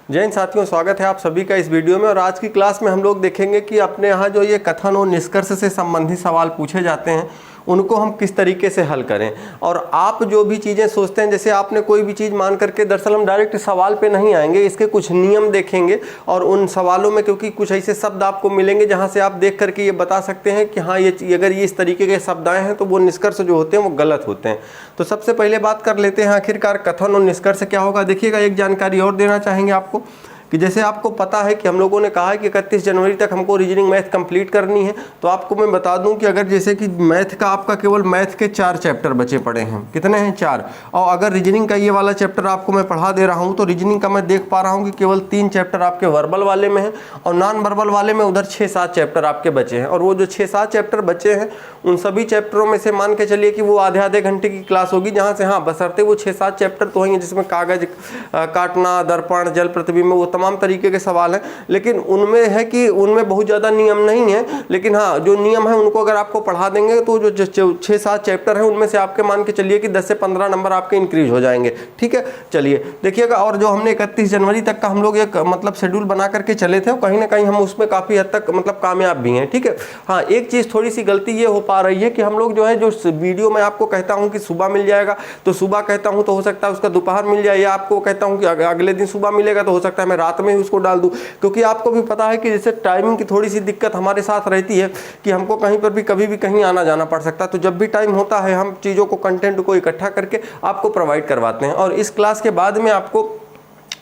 जय हिंद साथियों, स्वागत है आप सभी का इस वीडियो में। और आज की क्लास में हम लोग देखेंगे कि अपने यहाँ जो ये कथन और निष्कर्ष से संबंधित सवाल पूछे जाते हैं उनको हम किस तरीके से हल करें। और आप जो भी चीज़ें सोचते हैं, जैसे आपने कोई भी चीज़ मान करके, दरअसल हम डायरेक्ट सवाल पे नहीं आएंगे, इसके कुछ नियम देखेंगे और उन सवालों में क्योंकि कुछ ऐसे शब्द आपको मिलेंगे जहाँ से आप देख करके ये बता सकते हैं कि हाँ ये अगर ये इस तरीके के शब्द आए हैं तो वो निष्कर्ष जो होते हैं वो गलत होते हैं। तो सबसे पहले बात कर लेते हैं आखिरकार कथन और निष्कर्ष क्या होगा। देखिएगा, एक जानकारी और देना चाहेंगे आपको कि जैसे आपको पता है कि हम लोगों ने कहा है कि 31 जनवरी तक हमको रीजनिंग मैथ कंप्लीट करनी है। तो आपको मैं बता दूं कि अगर जैसे कि मैथ का आपका केवल मैथ के 4 चैप्टर बचे पड़े हैं, कितने हैं 4, और अगर रीजनिंग का ये वाला चैप्टर आपको मैं पढ़ा दे रहा हूं तो रीजनिंग का मैं देख पा रहा हूं कि केवल 3 चैप्टर आपके वर्बल वाले में हैं और नॉन वर्बल वाले में उधर 6-7 चैप्टर आपके बचे हैं। और वो जो 6-7 चैप्टर बचे हैं उन सभी चैप्टरों में से मान के चलिए कि वो आधे घंटे की क्लास होगी, जहाँ से हाँ बशर्ते वो 6-7 चैप्टर तो होंगे जिसमें कागज काटना, दर्पण, जल प्रतिबिंब, वो तमाम तरीके के सवाल हैं। लेकिन उनमें है कि उनमें बहुत ज़्यादा नियम नहीं है, लेकिन हाँ जो नियम है उनको अगर आपको पढ़ा देंगे तो जो 6-7 चैप्टर हैं उनमें से आपके मान के चलिए कि 10 से 15 नंबर आपके इंक्रीज हो जाएंगे। ठीक है, चलिए देखिएगा। और जो हमने 31 जनवरी तक का हम लोग एक मतलब शेड्यूल बना करके चले थे, कहीं ना कहीं हम उसमें काफ़ी हद तक मतलब कामयाब भी हैं। ठीक है, हाँ एक चीज़ थोड़ी सी गलती ये हो पा रही है कि हम लोग जो है जो वीडियो में आपको कहता हूँ कि सुबह मिल जाएगा तो सुबह कहता हूँ तो हो सकता है उसका दोपहर मिल जाए, या आपको कहता हूँ कि अगले दिन सुबह मिलेगा तो हो सकता है मैं रात में ही उसको डाल दूं। क्योंकि आपको भी पता है कि जैसे टाइमिंग की थोड़ी सी दिक्कत हमारे साथ रहती है कि हमको कहीं पर भी कभी भी कहीं आना जाना पड़ सकता है। तो जब भी टाइम होता है हम चीज़ों को, कंटेंट को इकट्ठा करके आपको प्रोवाइड करवाते हैं। और इस क्लास के बाद में आपको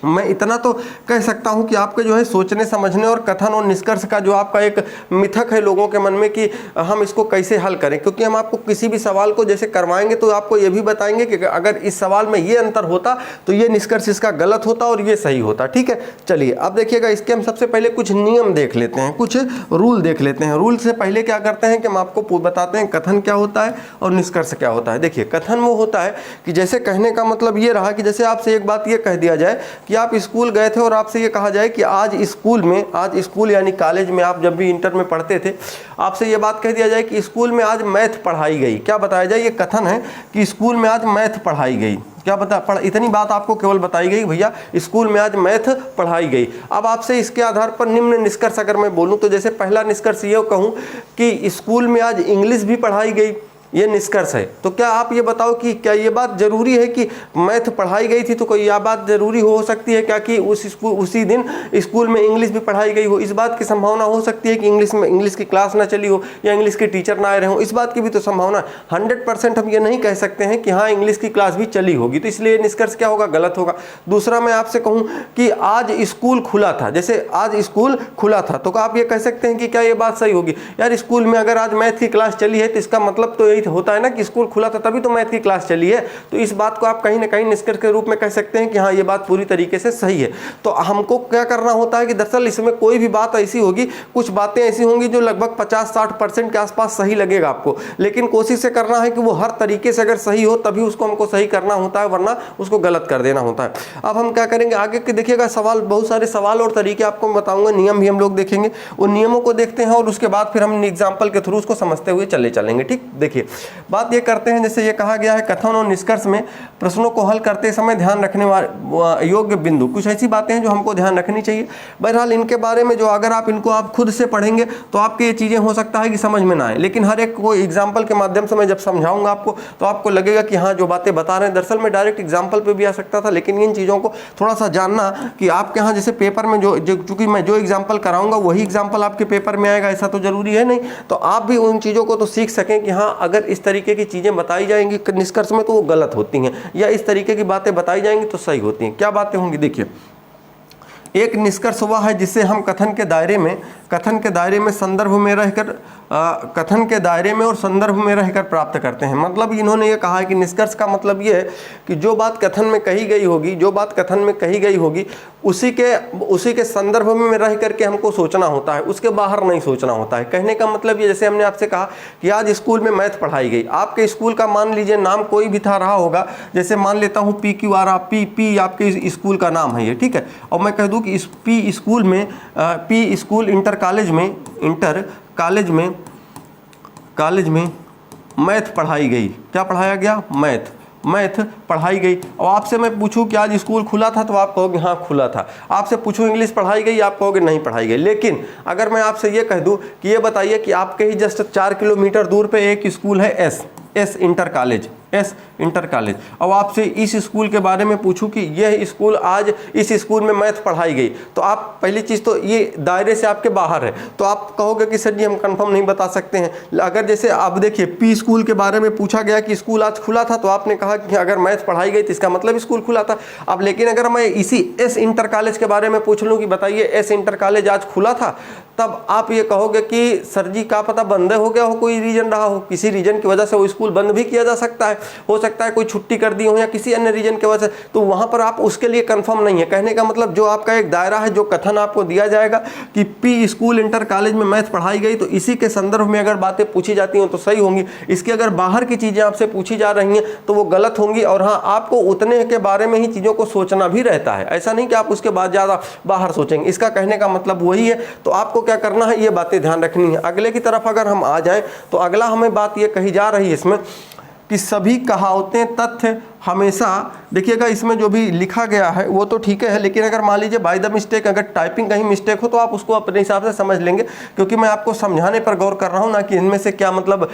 मैं इतना तो कह सकता हूं कि आपके जो है सोचने समझने और कथन और निष्कर्ष का जो आपका एक मिथक है लोगों के मन में कि हम इसको कैसे हल करें, क्योंकि हम आपको किसी भी सवाल को जैसे करवाएंगे तो आपको ये भी बताएंगे कि अगर इस सवाल में ये अंतर होता तो ये निष्कर्ष इसका गलत होता और ये सही होता। ठीक है, चलिए अब देखिएगा, इसके हम सबसे पहले कुछ नियम देख लेते हैं, कुछ रूल देख लेते हैं। रूल से पहले क्या करते हैं कि हम आपको बताते हैं कथन क्या होता है और निष्कर्ष क्या होता है। देखिए, कथन वो होता है कि जैसे कहने का मतलब ये रहा कि जैसे आपसे एक बात ये कह दिया जाए कि आप स्कूल गए थे और आपसे ये कहा जाए कि आज स्कूल यानी कॉलेज में आप जब भी इंटर में पढ़ते थे, आपसे ये बात कह दिया जाए कि स्कूल में आज मैथ पढ़ाई गई। क्या बताया जाए, ये कथन है कि स्कूल में आज मैथ पढ़ाई गई। क्या इतनी बात आपको केवल बताई गई, भैया स्कूल में आज मैथ पढ़ाई गई। अब आपसे इसके आधार पर निम्न निष्कर्ष अगर मैं बोलूँ तो जैसे पहला निष्कर्ष ये कहूँ कि स्कूल में आज इंग्लिश भी पढ़ाई गई, ये निष्कर्ष है। तो क्या आप ये बताओ कि क्या ये बात जरूरी है कि मैथ पढ़ाई गई थी तो कोई यह बात जरूरी हो सकती है क्या कि उसी दिन स्कूल में इंग्लिश भी पढ़ाई गई हो? इस बात की संभावना हो सकती है कि इंग्लिश की क्लास ना चली हो या इंग्लिश के टीचर ना आए रहे हो, इस बात की भी तो संभावना। 100% हम ये नहीं कह सकते हैं कि हाँ इंग्लिश की क्लास भी चली होगी, तो इसलिए निष्कर्ष क्या होगा, गलत होगा। दूसरा मैं आपसे कहूँ कि आज स्कूल खुला था, जैसे आज स्कूल खुला था, तो आप ये कह सकते हैं कि क्या ये बात सही होगी, यार स्कूल में अगर आज मैथ की क्लास चली है तो इसका मतलब तो यही होता है ना कि स्कूल खुला था तभी तो मैथ की क्लास चली है। तो इस बात को आप कहीं ना कहीं निष्कर्ष के रूप में कह सकते हैं कि हाँ ये बात पूरी तरीके से सही है। तो हमको क्या करना होता है कि दरअसल इसमें कोई भी बात ऐसी होगी, कुछ बातें ऐसी होंगी जो लगभग 50-60% के आसपास सही लगेगा आपको, लेकिन कोशिश से करना है कि वो हर तरीके से अगर सही हो तभी उसको हमको सही करना होता है, वरना उसको गलत कर देना होता है। अब हम क्या करेंगे आगे के, देखिएगा सवाल, बहुत सारे सवाल और तरीके आपको मैं बताऊंगा, नियम भी हम लोग देखेंगे, उन नियमों को देखते हैं और उसके बाद फिर हम एग्जाम्पल के थ्रू उसको समझते हुए चलेंगे। ठीक, देखिए बात ये करते हैं, जैसे ये कहा गया है कथन और निष्कर्ष में प्रश्नों को हल करते समय ध्यान रखने वाले योग्य बिंदु, कुछ ऐसी बातें हैं जो हमको ध्यान रखनी चाहिए। बहरहाल इनके बारे में जो अगर आप इनको आप खुद से पढ़ेंगे तो आपके ये चीज़ें हो सकता है कि समझ में ना आए, लेकिन हर एक को एग्जाम्पल के माध्यम से मैं जब समझाऊंगा आपको तो आपको लगेगा कि हाँ जो बातें बता रहे हैं, दरअसल मैं डायरेक्ट एग्जाम्पल पे भी आ सकता था, लेकिन इन चीज़ों को थोड़ा सा जानना कि आपके यहाँ जैसे पेपर में चूंकि मैं जो एग्जाम्पल कराऊंगा वही एग्जाम्पल आपके पेपर में आएगा, ऐसा तो जरूरी है नहीं। तो आप भी उन चीज़ों को तो सीख सकें कि हाँ अगर इस तरीके की चीज़ें बताई जाएंगी निष्कर्ष में तो वो गलत होती हैं, या इस तरीके की बातें बताई जाएंगी तो सही होती हैं। क्या बातें होंगी, देखिए एक निष्कर्ष हुआ है जिसे हम कथन के दायरे में संदर्भ में रहकर कथन के दायरे में और संदर्भ में रहकर प्राप्त करते हैं। मतलब इन्होंने ये कहा है कि निष्कर्ष का मतलब ये है कि जो बात कथन में कही गई होगी उसी के संदर्भ में रह करके हमको सोचना होता है, उसके बाहर नहीं सोचना होता है। कहने का मतलब ये, जैसे हमने आपसे कहा कि आज स्कूल में मैथ पढ़ाई गई, आपके स्कूल का मान लीजिए नाम कोई भी था रहा होगा, जैसे मान लेता हूँ PQR, पी आपके स्कूल का नाम है ये, ठीक है, और मैं कह दूँ कि इस पी स्कूल इंटर कॉलेज में मैथ पढ़ाई गई। क्या पढ़ाया गया, मैथ। मैथ पढ़ाई गई। और आपसे मैं पूछूं कि आज स्कूल खुला था तो आप कहोगे हाँ खुला था। आपसे पूछूं इंग्लिश पढ़ाई गई, आप कहोगे नहीं पढ़ाई गई। लेकिन अगर मैं आपसे ये कह दूं कि ये बताइए कि आपके ही जस्ट 4 किलोमीटर दूर पे एक स्कूल है S inter college, S inter college, और आपसे इस स्कूल के बारे में पूछूं कि यह स्कूल आज इस स्कूल में मैथ पढ़ाई गई, तो आप पहली चीज़ तो ये दायरे से आपके बाहर है, तो आप कहोगे कि सर जी हम कंफर्म नहीं बता सकते हैं। अगर जैसे आप देखिए पी स्कूल के बारे में पूछा गया कि स्कूल आज खुला था, तो आपने कहा कि अगर मैथ पढ़ाई गई तो इसका मतलब स्कूल खुला था। अब लेकिन अगर मैं इसी एस इंटर कॉलेज के बारे में पूछ लूँ कि बताइए एस इंटर कॉलेज आज खुला था, तब आप ये कहोगे कि सर जी क्या पता बंद हो गया हो, कोई रीजन रहा हो, किसी रीजन की वजह से वो स्कूल बंद भी किया जा सकता है, हो सकता है कोई छुट्टी कर दी हो या किसी अन्य रीजन की वजह से, तो वहाँ पर आप उसके लिए कंफर्म नहीं है। कहने का मतलब जो आपका एक दायरा है, जो कथन आपको दिया जाएगा कि पी स्कूल इंटर कॉलेज में मैथ पढ़ाई गई, तो इसी के संदर्भ में अगर बातें पूछी जाती हैं तो सही होंगी। इसके अगर बाहर की चीज़ें आपसे पूछी जा रही हैं तो वो गलत होंगी। और हाँ, आपको उतने के बारे में ही चीज़ों को सोचना भी रहता है, ऐसा नहीं कि आप उसके बाद ज़्यादा बाहर सोचेंगे। इसका कहने का मतलब वही है। तो आपको क्या करना है, ये बातें ध्यान रखनी है। अगले की तरफ अगर हम आ जाएं तो अगला हमें बात ये कही जा रही है इसमें कि सभी कहावतें तथ्य हमेशा, देखिएगा इसमें जो भी लिखा गया है वो तो ठीक है, लेकिन अगर मान लीजिए बाय द मिस्टेक अगर टाइपिंग कहीं मिस्टेक हो तो आप उसको अपने हिसाब से समझ लेंगे, क्योंकि मैं आपको समझाने पर गौर कर रहा हूँ ना कि इनमें से क्या मतलब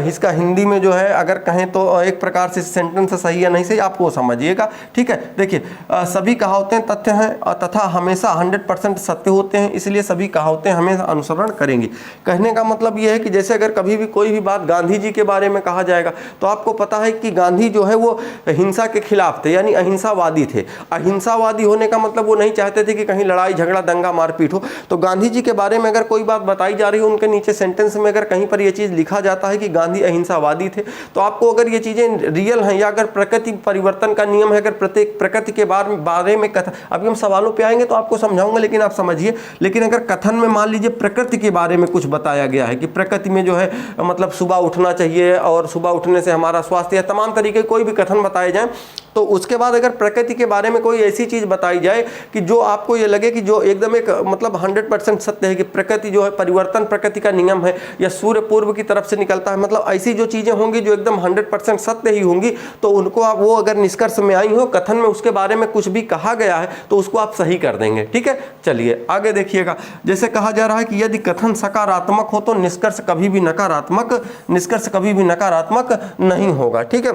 इसका हिंदी में जो है अगर कहें तो एक प्रकार से सेंटेंस सही या नहीं सही आप वो समझिएगा। ठीक है, देखिए सभी कहावतें तथ्य हैं तथा हमेशा 100% सत्य होते हैं, इसलिए सभी कहावतें हमें अनुसरण करेंगी। कहने का मतलब ये है कि जैसे अगर कभी भी कोई भी बात गांधी जी के बारे में कहा जाएगा तो आपको पता है कि गांधी जो है वो हिंसा के खिलाफ थे, यानी अहिंसावादी थे। अहिंसावादी होने का मतलब वो नहीं चाहते थे कि कहीं लड़ाई झगड़ा दंगा मारपीट हो। तो गांधी जी के बारे में अगर कोई बात बताई जा रही हो, उनके नीचे सेंटेंस में अगर कहीं पर ये चीज़ लिखा जाता है कि गांधी अहिंसावादी थे, तो आपको अगर ये चीज़ें रियल हैं या अगर प्रकृति परिवर्तन का नियम है, अगर प्रत्येक प्रकृति के बारे में कथन, अभी हम सवालों पर आएंगे तो आपको समझाऊंगा, लेकिन आप समझिए। लेकिन अगर कथन में मान लीजिए प्रकृति के बारे में कुछ बताया गया है कि प्रकृति में जो है मतलब सुबह उठना चाहिए और सुबह उठने से हमारा स्वास्थ्य या तमाम तरीके कोई भी कथन बताए जाए, तो उसके बाद अगर प्रकृति के बारे में कोई ऐसी चीज़ बताई जाए कि जो आपको ये लगे कि जो एकदम एक मतलब 100% सत्य है कि प्रकृति जो है परिवर्तन प्रकृति का नियम है या सूर्य पूर्व की तरफ से निकलता है, मतलब ऐसी जो चीज़ें होंगी जो एकदम 100% सत्य ही होंगी, तो उनको आप वो अगर निष्कर्ष में आई हो कथन में उसके बारे में कुछ भी कहा गया है तो उसको आप सही कर देंगे। ठीक है, चलिए आगे देखिएगा। जैसे कहा जा रहा है कि यदि कथन सकारात्मक हो तो निष्कर्ष कभी भी नकारात्मक नहीं होगा। ठीक है,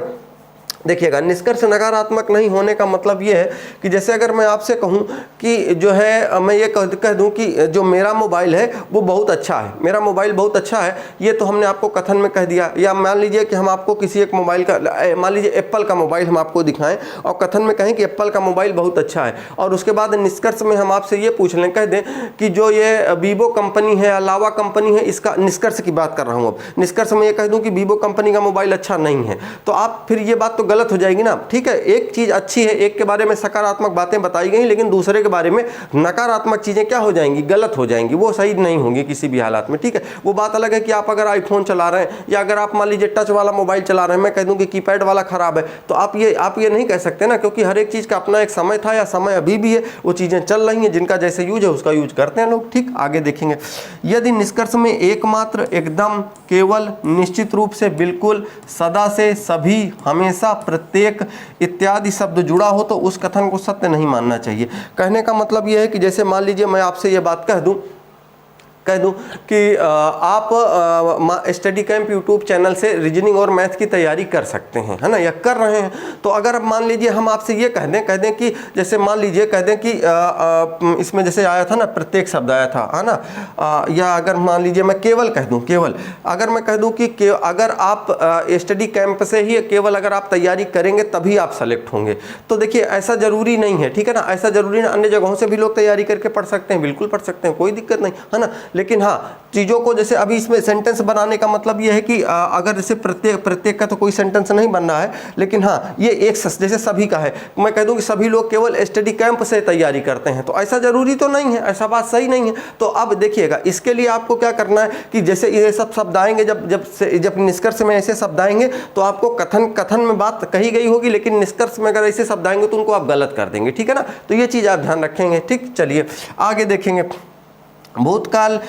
देखिएगा निष्कर्ष नकारात्मक नहीं होने का मतलब ये है कि जैसे अगर मैं आपसे कहूं कि जो है मैं ये कह दूं कि जो मेरा मोबाइल है वो बहुत अच्छा है, मेरा मोबाइल बहुत अच्छा है, ये तो हमने आपको कथन में कह दिया। या मान लीजिए कि हम आपको किसी एक मोबाइल का, मान लीजिए एप्पल का मोबाइल हम आपको दिखाएं और कथन में कहें कि एप्पल का मोबाइल बहुत अच्छा है, और उसके बाद निष्कर्ष में हम आपसे ये पूछ लें, कह दें कि जो ये वीवो कंपनी है या लावा कंपनी है, इसका निष्कर्ष की बात कर रहा हूँ। अब निष्कर्ष में ये कह दूँ कि वीवो कंपनी का मोबाइल अच्छा नहीं है, तो आप फिर ये बात तो गलत हो जाएगी ना। ठीक है, एक चीज अच्छी है, एक के बारे में सकारात्मक बातें बताई गई, लेकिन दूसरे के बारे में नकारात्मक चीजें क्या हो जाएंगी, गलत हो जाएंगी, वो सही नहीं होंगी किसी भी हालात में। ठीक है, वो बात अलग है कि आप अगर आईफोन चला रहे हैं या अगर आप मान लीजिए टच वाला मोबाइल चला रहे हैं, मैं कह दूं कि कीपैड वाला खराब है, तो आप ये नहीं कह सकते ना, क्योंकि हर एक चीज का अपना एक समय था या समय अभी भी है, वो चीजें चल रही हैं, जिनका जैसे यूज है उसका यूज करते हैं लोग। ठीक, आगे देखेंगे। यदि निष्कर्ष में एकमात्र, एकदम, केवल, निश्चित रूप से, बिल्कुल, सदा से, सभी, हमेशा, प्रत्येक इत्यादि शब्द जुड़ा हो तो उस कथन को सत्य नहीं मानना चाहिए। कहने का मतलब यह है कि जैसे मान लीजिए मैं आपसे यह बात कह दूं कि आप स्टडी कैंप यूट्यूब चैनल से रीजनिंग और मैथ की तैयारी कर सकते हैं, है ना, या कर रहे हैं। तो अगर अब मान लीजिए हम आपसे ये कह दें कि जैसे मान लीजिए कह दें कि इसमें जैसे आया था ना प्रत्येक शब्द आया था, है ना, या अगर मान लीजिए मैं केवल कह दूं, केवल अगर मैं कह दूं कि अगर आप स्टडी कैंप से ही केवल अगर आप तैयारी करेंगे तभी आप सेलेक्ट होंगे, तो देखिए ऐसा जरूरी नहीं है। ठीक है ना, ऐसा जरूरी नहीं, अन्य जगहों से भी लोग तैयारी करके पढ़ सकते हैं, बिल्कुल पढ़ सकते हैं, कोई दिक्कत नहीं, है ना। लेकिन हाँ, चीज़ों को जैसे अभी इसमें सेंटेंस बनाने का मतलब ये है कि अगर जैसे प्रत्येक का तो कोई सेंटेंस नहीं बनना है, लेकिन हाँ ये एक जैसे सभी का है, मैं कह दूं कि सभी लोग केवल स्टडी कैंप से तैयारी करते हैं, तो ऐसा जरूरी तो नहीं है, ऐसा बात सही नहीं है। तो अब देखिएगा इसके लिए आपको क्या करना है कि जैसे ये सब शब्द आएंगे, जब निष्कर्ष में ऐसे शब्द आएंगे तो आपको कथन में बात कही गई होगी, लेकिन निष्कर्ष में अगर ऐसे शब्द आएंगे तो उनको आप गलत कर देंगे। ठीक है ना, तो ये चीज़ आप ध्यान रखेंगे। ठीक, चलिए आगे देखेंगे। भूतकाल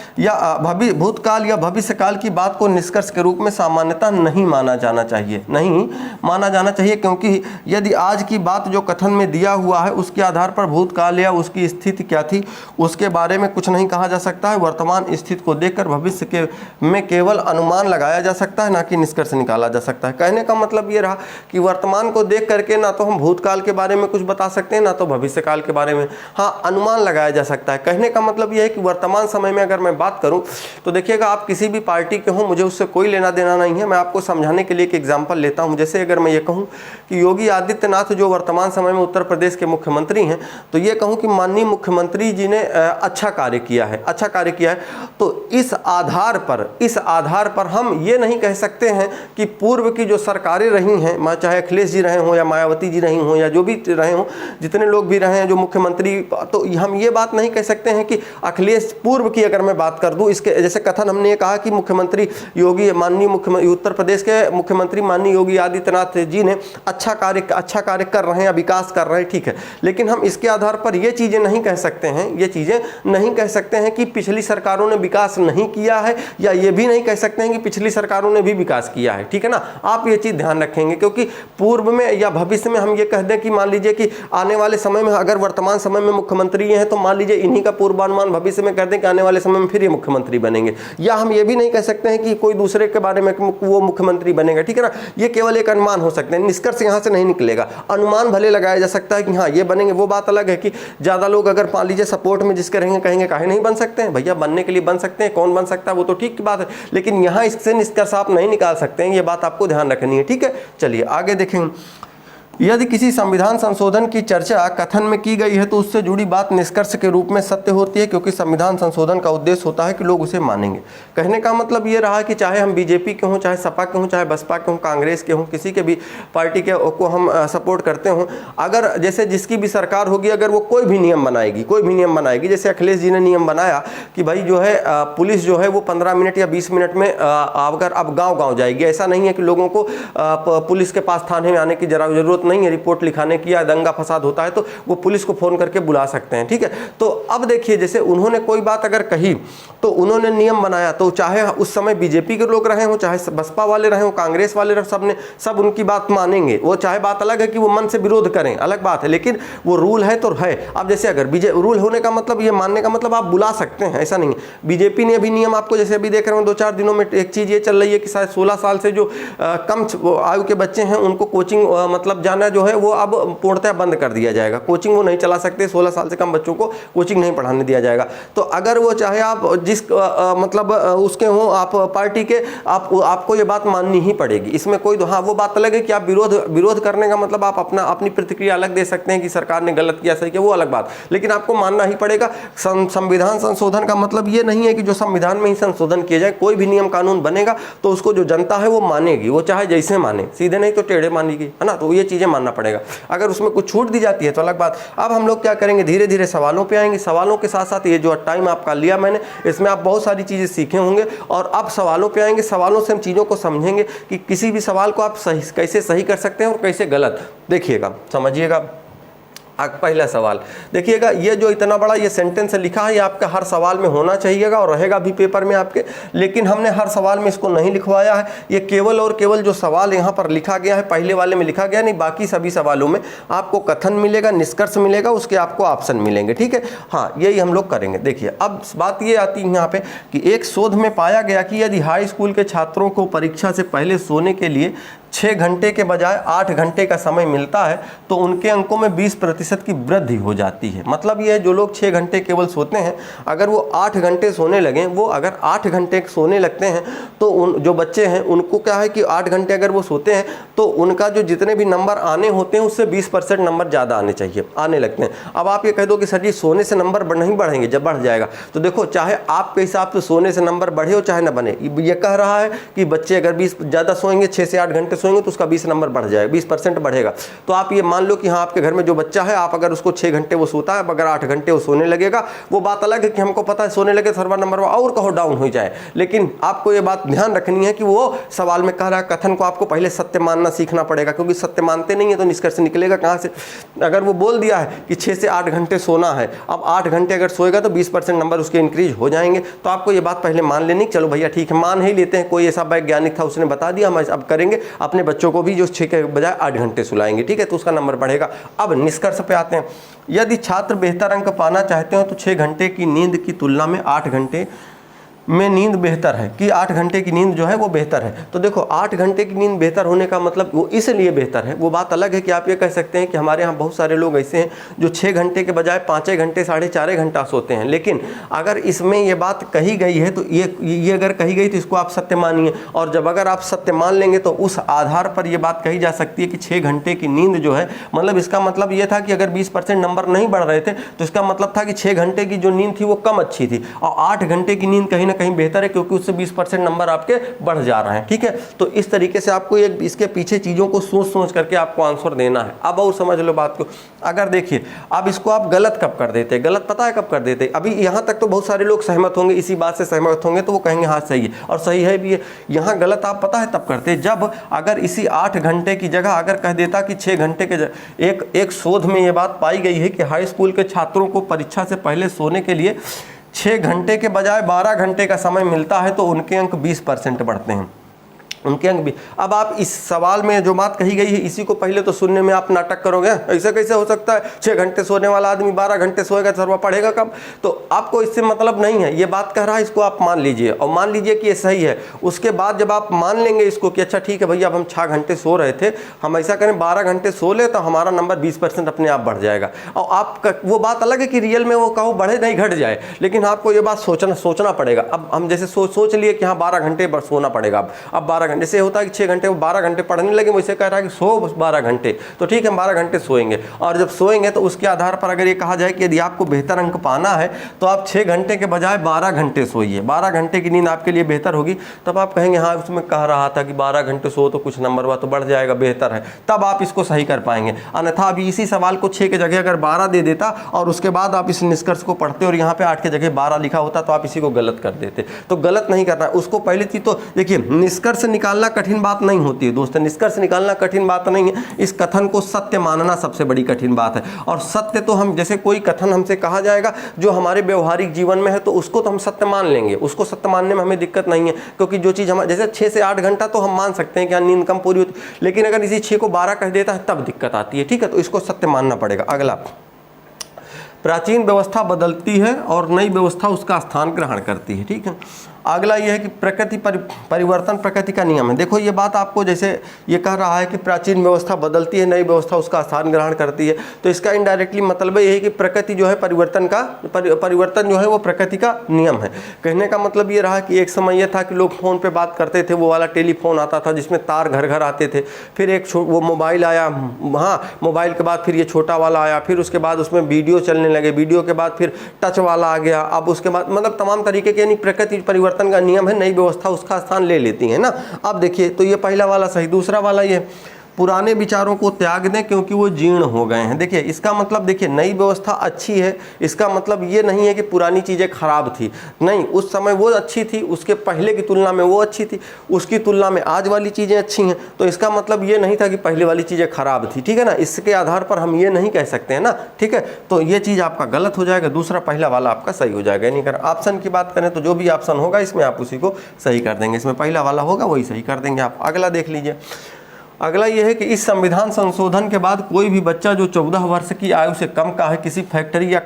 या भविष्यकाल की बात को निष्कर्ष के रूप में सामान्यतः नहीं माना जाना चाहिए, क्योंकि यदि आज की बात जो कथन में दिया हुआ है उसके आधार पर भूतकाल या उसकी स्थिति क्या थी उसके बारे में कुछ नहीं कहा जा सकता है। वर्तमान स्थिति को देखकर भविष्य में केवल अनुमान लगाया जा सकता है, ना कि निष्कर्ष निकाला जा सकता है। कहने का मतलब ये रहा कि वर्तमान को देख करके ना तो हम भूतकाल के बारे में कुछ बता सकते हैं, ना तो भविष्यकाल के बारे में हाँ अनुमान लगाया जा सकता है। कहने का मतलब यह है कि वर्तमान समय में अगर मैं बात करूं तो देखिएगा, आप किसी भी पार्टी के हो, मुझे उससे कोई लेना देना नहीं है। मैं आपको समझाने के लिए एक एग्जांपल लेता हूं। जैसे अगर मैं ये कहूं कि योगी आदित्यनाथ जो वर्तमान समय में उत्तर प्रदेश के मुख्यमंत्री हैं, तो ये कहूं कि माननीय मुख्यमंत्री जी ने अच्छा कार्य किया है, तो इस आधार पर हम ये नहीं कह सकते हैं कि पूर्व की जो सरकारें रही हैं, चाहे अखिलेश जी रहे हों या मायावती जी रही हों या जो भी रहे हों, जितने लोग भी रहे हैं जो मुख्यमंत्री, तो हम ये बात नहीं कह सकते हैं कि अखिलेश पूर्व की अगर मैं बात कर दूं, इसके जैसे कथन हमने ये कहा कि मुख्यमंत्री योगी माननीय मुख्यमंत्री उत्तर प्रदेश के मुख्यमंत्री माननीय योगी आदित्यनाथ जी ने अच्छा कार्य कर रहे हैं, विकास कर रहे हैं, ठीक है। लेकिन हम इसके आधार पर ये चीज़ें नहीं कह सकते हैं कि पिछली सरकारों ने विकास नहीं किया है, या ये भी नहीं कह सकते हैं कि पिछली सरकारों ने भी विकास किया है, ठीक है ना। आप ये चीज़ ध्यान रखेंगे, क्योंकि पूर्व में या भविष्य में हम ये कह दें कि मान लीजिए कि आने वाले समय में अगर वर्तमान समय में मुख्यमंत्री हैं, तो मान लीजिए इन्हीं का पूर्वानुमान भविष्य में कर दें कि आने वाले समय में फिर ये मुख्यमंत्री बनेंगे। या हम ये भी नहीं कह सकते हैं कि कोई दूसरे के बारे में वो मुख्यमंत्री बनेगा, ठीक है ना। ये केवल एक अनुमान हो सकते हैं, निष्कर्ष यहाँ से नहीं निकलेगा। अनुमान भले लगाया जा सकता है कि हाँ ये बनेंगे, वो बात अलग है कि ज़्यादा लोग अगर मान लीजिए सपोर्ट में जिसके रहेंगे, कहेंगे काहे नहीं बन सकते हैं भैया, बनने के लिए बन सकते हैं, कौन बन सकता है वो तो ठीक की बात है, लेकिन यहाँ इससे निष्कर्ष आप नहीं निकाल सकते हैं। ये बात आपको ध्यान रखनी है, ठीक है। चलिए आगे देखेंगे। यदि किसी संविधान संशोधन की चर्चा कथन में की गई है तो उससे जुड़ी बात निष्कर्ष के रूप में सत्य होती है, क्योंकि संविधान संशोधन का उद्देश्य होता है कि लोग उसे मानेंगे। कहने का मतलब ये रहा कि चाहे हम बीजेपी के हों, चाहे सपा के हों, चाहे बसपा के हों, कांग्रेस के हों, किसी के भी पार्टी के को हम सपोर्ट करते हों, अगर जैसे जिसकी भी सरकार होगी, अगर वो कोई भी नियम बनाएगी, जैसे अखिलेश जी ने नियम बनाया कि भाई जो है पुलिस जो है वो 15 मिनट या 20 मिनट में अगर अब गाँव जाएगी। ऐसा नहीं है कि लोगों को पुलिस के पास थाने में आने की जरूरत नहीं है, रिपोर्ट लिखाने की या दंगा फसाद होता है तो वो पुलिस को फोन करके बुला सकते हैं, ठीक है। तो अब देखिए, जैसे उन्होंने कोई बात अगर कही तो उन्होंने नियम बनाया, तो चाहे उस समय बीजेपी के लोग रहे हों, चाहे बसपा वाले रहे हों, कांग्रेस वाले रहे, सब उनकी बात मानेंगे। वो चाहे बात अलग है कि वो मन से विरोध करें, अलग बात है, लेकिन वो रूल है तो है। अब जैसे अगर रूल होने का मतलब, ये मानने का मतलब आप बुला सकते हैं, ऐसा नहीं है। बीजेपी ने अभी नियम, आपको जैसे अभी देख रहे हो 2-4 दिनों में एक चीज़ ये चल रही है कि शायद 16 साल से जो कम आयु के बच्चे हैं उनको कोचिंग मतलब जाना जो है वो अब पूर्णतः बंद कर दिया जाएगा। कोचिंग वो नहीं चला सकते, 16 साल से कम बच्चों को कोचिंग नहीं पढ़ाने दिया जाएगा। तो अगर वो चाहे आप जिस मतलब उसके हों, आप पार्टी के, आपको ये बात माननी ही पड़ेगी। इसमें कोई हाँ वो बात अलग है कि आप विरोध करने का मतलब आप अपनी प्रतिक्रिया अलग दे सकते हैं कि सरकार ने गलत किया, सही किया, वो अलग बात, लेकिन आपको मानना ही पड़ेगा। संविधान संशोधन का मतलब ये नहीं है कि जो संविधान में ही संशोधन किया जाए। कोई भी नियम कानून बनेगा तो उसको जो जनता है वो मानेगी, वो चाहे जैसे माने, सीधे नहीं तो टेढ़े मानेगी, है ना। तो ये चीज़ें मानना पड़ेगा। अगर उसमें कुछ छूट दी जाती है तो अलग बात। अब हम लोग क्या करेंगे, धीरे धीरे सवालों पे आएंगे। सवालों के साथ साथ ये जो टाइम आपका लिया मैंने, इसमें आप बहुत सारी चीज़ें सीखे होंगे। और अब सवालों पे आएंगे, सवालों से हम चीज़ों को समझेंगे कि किसी भी सवाल को आप कैसे सही कर सकते हैं और कैसे गलत। देखिएगा, समझिएगा। पहला सवाल देखिएगा, ये जो इतना बड़ा ये सेंटेंस लिखा है, ये आपका हर सवाल में होना चाहिएगा और रहेगा भी पेपर में आपके, लेकिन हमने हर सवाल में इसको नहीं लिखवाया है। ये केवल और केवल जो सवाल यहाँ पर लिखा गया है, पहले वाले में लिखा गया नहीं, बाकी सभी सवालों में आपको कथन मिलेगा, निष्कर्ष मिलेगा, उसके आपको ऑप्शन मिलेंगे, ठीक है। हाँ, यही हम लोग करेंगे। देखिए, अब बात ये आती है यहाँ पे कि एक शोध में पाया गया कि यदि हाई स्कूल के छात्रों को परीक्षा से पहले सोने के लिए 6 घंटे के बजाय 8 घंटे का समय मिलता है तो उनके अंकों में 20% की वृद्धि हो जाती है। मतलब ये है, जो लोग 6 घंटे केवल सोते हैं, अगर वो 8 घंटे सोने लगें, वो अगर 8 घंटे सोने लगते हैं तो उन जो बच्चे हैं उनको क्या है कि 8 घंटे अगर वो सोते हैं तो उनका जो जितने भी नंबर आने होते हैं उससे 20% नंबर ज़्यादा आने लगते हैं। अब आप ये कह दो कि सर जी सोने से नंबर नहीं बढ़ेंगे, जब बढ़ जाएगा, तो देखो चाहे आपके हिसाब से सोने से नंबर बढ़े हो चाहे ना बने, ये कह रहा है कि बच्चे अगर 20 ज़्यादा सोएंगे, 6 से 8 घंटे सोएंगे तो उसका 20 नंबर बढ़ जाएगा, 20% बढ़ेगा। तो आप ये मान लो कि हाँ आपके घर में जो बच्चा है, आप अगर उसको 6 घंटे वो सोता है, अगर 8 घंटे वो सोने लगेगा, वो बात अलग है कि हमको पता है सोने लगे सर्वर नंबर और कहो डाउन हो जाए, लेकिन आपको ये बात ध्यान रखनी है कि वो सवाल में कह रहा है कथन को आपको पहले सत्य मानना सीखना पड़ेगा, क्योंकि सत्य मानते नहीं है तो निष्कर्ष निकलेगा कहाँ से। अगर वो बोल दिया है कि 6 से 8 घंटे सोना है, अब 8 घंटे अगर सोएगा तो 20% नंबर उसके इंक्रीज हो जाएंगे। तो आपको ये बात पहले मान लेनी, चलो भैया ठीक है मान ही लेते हैं, कोई ऐसा वैज्ञानिक था उसने बता दिया, हम अब करेंगे, अपने बच्चों को भी जो 6 के बजाय 8 घंटे सुलाएंगे, ठीक है, तो उसका नंबर बढ़ेगा। अब निष्कर्ष पे आते हैं। यदि छात्र बेहतर अंक पाना चाहते हो तो 6 घंटे की नींद की तुलना में 8 घंटे में नींद बेहतर है, कि 8 घंटे की नींद जो है वो बेहतर है। तो देखो 8 घंटे की नींद बेहतर होने का मतलब वो इसलिए बेहतर है, वो बात अलग है कि आप ये कह सकते हैं कि हमारे यहाँ बहुत सारे लोग ऐसे हैं जो 6 घंटे के बजाय 5 घंटे 4.5 घंटा सोते हैं। लेकिन अगर इसमें ये बात कही गई है तो ये अगर कही गई तो इसको आप सत्य मानिए, और जब अगर आप सत्य मान लेंगे तो उस आधार पर यह बात कही जा सकती है कि 6 घंटे की नींद जो है, मतलब इसका मतलब ये था कि अगर 20% नंबर नहीं बढ़ रहे थे तो इसका मतलब था कि 6 घंटे की जो नींद थी वो कम अच्छी थी, और 8 घंटे की नींद कहीं ना कहीं बेहतर है, क्योंकि उससे 20% नंबर आपके बढ़ जा रहे हैं, ठीक है। तो इस तरीके से आपको एक इसके पीछे चीज़ों को सोच सोच करके आपको आंसर देना है। अब और समझ लो बात को। अगर देखिए अब इसको आप गलत कब कर देते, गलत पता है कब कर देते, अभी यहाँ तक तो बहुत सारे लोग सहमत होंगे, इसी बात से सहमत होंगे, तो वो कहेंगे हाँ सही है, और सही है भी है। यहाँ गलत आप पता है तब करते जब अगर इसी 8 घंटे की जगह अगर कह देता कि 6 घंटे के एक शोध में ये बात पाई गई है कि हाई स्कूल के छात्रों को परीक्षा से पहले सोने के लिए 6 घंटे के बजाय 12 घंटे का समय मिलता है, तो उनके अंक 20% बढ़ते हैं, उनके अंक भी। अब आप इस सवाल में जो बात कही गई है इसी को पहले तो सुनने में आप नाटक करोगे, ऐसा कैसे हो सकता है 6 घंटे सोने वाला आदमी 12 घंटे सोएगा, सर्वा पढ़ेगा कब। तो आपको इससे मतलब नहीं है, ये बात कह रहा है इसको आप मान लीजिए, और मान लीजिए कि ये सही है। उसके बाद जब आप मान लेंगे इसको कि अच्छा ठीक है भैया अब हम 6 घंटे सो रहे थे, हम ऐसा करें 12 घंटे सो ले तो हमारा नंबर 20% अपने आप बढ़ जाएगा। और आप वो बात अलग है कि रियल में वो कहो बढ़े नहीं घट जाए, लेकिन आपको ये बात सोचना पड़ेगा। अब हम जैसे सोच लिए कि हाँ 12 घंटे सोना पड़ेगा, अब 12 घंटे से होता है कि 6 घंटे 12 घंटे पढ़ने लगे, वैसे कह रहा है कि सो 12 घंटे, तो ठीक है हम 12 घंटे सोएंगे। और जब सोएंगे तो उसके आधार पर अगर ये कहा जाए कि यदि आपको बेहतर अंक पाना है तो आप 6 घंटे के बजाय 12 घंटे सोइए, 12 घंटे की नींद आपके लिए बेहतर होगी, तब आप कहेंगे हाँ उसमें कह रहा था कि 12 घंटे सो तो कुछ नंबर हुआ तो बढ़ जाएगा, बेहतर है, तब आप इसको सही कर पाएंगे। अन्यथा अभी इसी सवाल को 6 की जगह अगर 12 दे देता और उसके बाद आप इस निष्कर्ष को पढ़ते और यहाँ पे 8 की जगह 12 लिखा होता तो आप इसी को गलत कर देते। तो गलत नहीं करना उसको। पहली चीज तो देखिए निष्कर्ष निकालना कठिन बात नहीं होती है दोस्तों, निष्कर्ष निकालना कठिन बात नहीं है, इस कथन को सत्य मानना सबसे बड़ी कठिन बात है। और सत्य तो हम जैसे कोई कथन हमसे कहा जाएगा जो हमारे व्यवहारिक जीवन में है तो उसको तो हम सत्य मान लेंगे, उसको सत्य मानने में हमें दिक्कत नहीं है, क्योंकि जो चीज़ हम जैसे 6 से 8 घंटा तो हम मान सकते हैं कि नींद कम पूरी होती, लेकिन अगर इसी 6 को 12 कह देता है तब दिक्कत आती है, ठीक है। तो इसको सत्य मानना पड़ेगा। अगला, प्राचीन व्यवस्था बदलती है और नई व्यवस्था उसका स्थान ग्रहण करती है, ठीक है। अगला यह है कि प्रकृति परिवर्तन प्रकृति का नियम है। देखो ये बात आपको जैसे ये कह रहा है कि प्राचीन व्यवस्था बदलती है, नई व्यवस्था उसका स्थान ग्रहण करती है, तो इसका इनडायरेक्टली मतलब ये है कि प्रकृति जो है परिवर्तन जो है वो प्रकृति का नियम है। कहने का मतलब ये रहा कि एक समय यह था कि लोग फ़ोन पे बात करते थे, वो वाला टेलीफोन आता था जिसमें तार घर घर आते थे, फिर एक वो मोबाइल आया, हाँ मोबाइल के बाद फिर ये छोटा वाला आया, फिर उसके बाद उसमें वीडियो चलने लगे, वीडियो के बाद फिर टच वाला आ गया, अब उसके बाद मतलब तमाम तरीके के, यानी प्रकृति परिवर्तन का नियम है, नई व्यवस्था उसका स्थान ले लेती है ना। अब देखिए तो ये पहला वाला सही। दूसरा वाला ये पुराने विचारों को त्याग दें क्योंकि वो जीर्ण हो गए हैं। देखिए इसका मतलब देखिए नई व्यवस्था अच्छी है, इसका मतलब ये नहीं है कि पुरानी चीज़ें खराब थी, नहीं, उस समय वो अच्छी थी, उसके पहले की तुलना में वो अच्छी थी, उसकी तुलना में आज वाली चीज़ें अच्छी हैं। तो इसका मतलब ये नहीं था कि पहले वाली चीज़ें खराब थी, ठीक है ना। इसके आधार पर हम ये नहीं कह सकते हैं ना, ठीक है। तो ये चीज़ आपका गलत हो जाएगा, दूसरा पहला वाला आपका सही हो जाएगा। यानी अगर ऑप्शन की बात करें तो जो भी ऑप्शन होगा इसमें आप उसी को सही कर देंगे, इसमें पहला वाला होगा वही सही कर देंगे आप। अगला देख लीजिए। अगला यह है कि इस संविधान संशोधन के बाद कोई भी बच्चा जो 14 वर्ष की आयु से कम का है किसी फैक्ट्री या